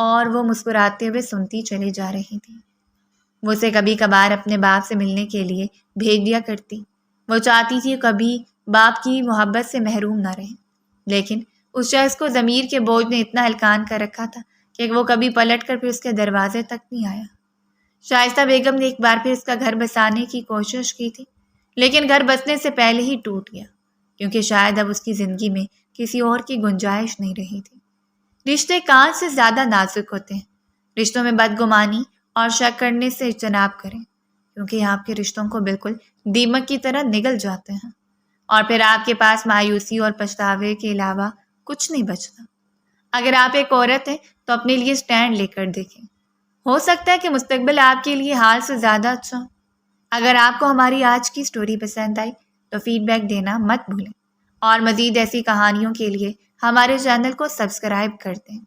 اور وہ مسکراتے ہوئے سنتی چلی جا رہی تھی۔ وہ اسے کبھی کبھار اپنے باپ سے ملنے کے لیے بھیج دیا کرتی۔ وہ چاہتی تھی کبھی باپ کی محبت سے محروم نہ رہے، لیکن اس شخص کو ضمیر کے بوجھ نے اتنا ہلکان کر رکھا تھا کہ وہ کبھی پلٹ کر پھر اس کے دروازے تک نہیں آیا۔ شائستہ بیگم نے ایک بار پھر اس کا گھر بسانے کی کوشش کی تھی، لیکن گھر بسنے سے پہلے ہی ٹوٹ گیا، کیونکہ شاید اب اس کی زندگی میں کسی اور کی گنجائش نہیں رہی تھی۔ رشتے کانچ سے زیادہ نازک ہوتے ہیں۔ رشتوں میں بدگمانی اور شک کرنے سے اجتناب کریں، کیونکہ یہ آپ کے رشتوں کو بالکل دیمک کی طرح نگل جاتے ہیں، اور پھر آپ کے پاس مایوسی اور پچھتاوے کے علاوہ کچھ نہیں بچتا۔ اگر آپ ایک عورت ہیں تو اپنے لیے سٹینڈ لے کر دیکھیں، ہو سکتا ہے کہ مستقبل آپ کے لیے حال سے زیادہ اچھا ہو۔ اگر آپ کو ہماری آج کی سٹوری پسند آئی تو فیڈ بیک دینا مت بھولیں، اور مزید ایسی کہانیوں کے لیے ہمارے چینل کو سبسکرائب کر دیں۔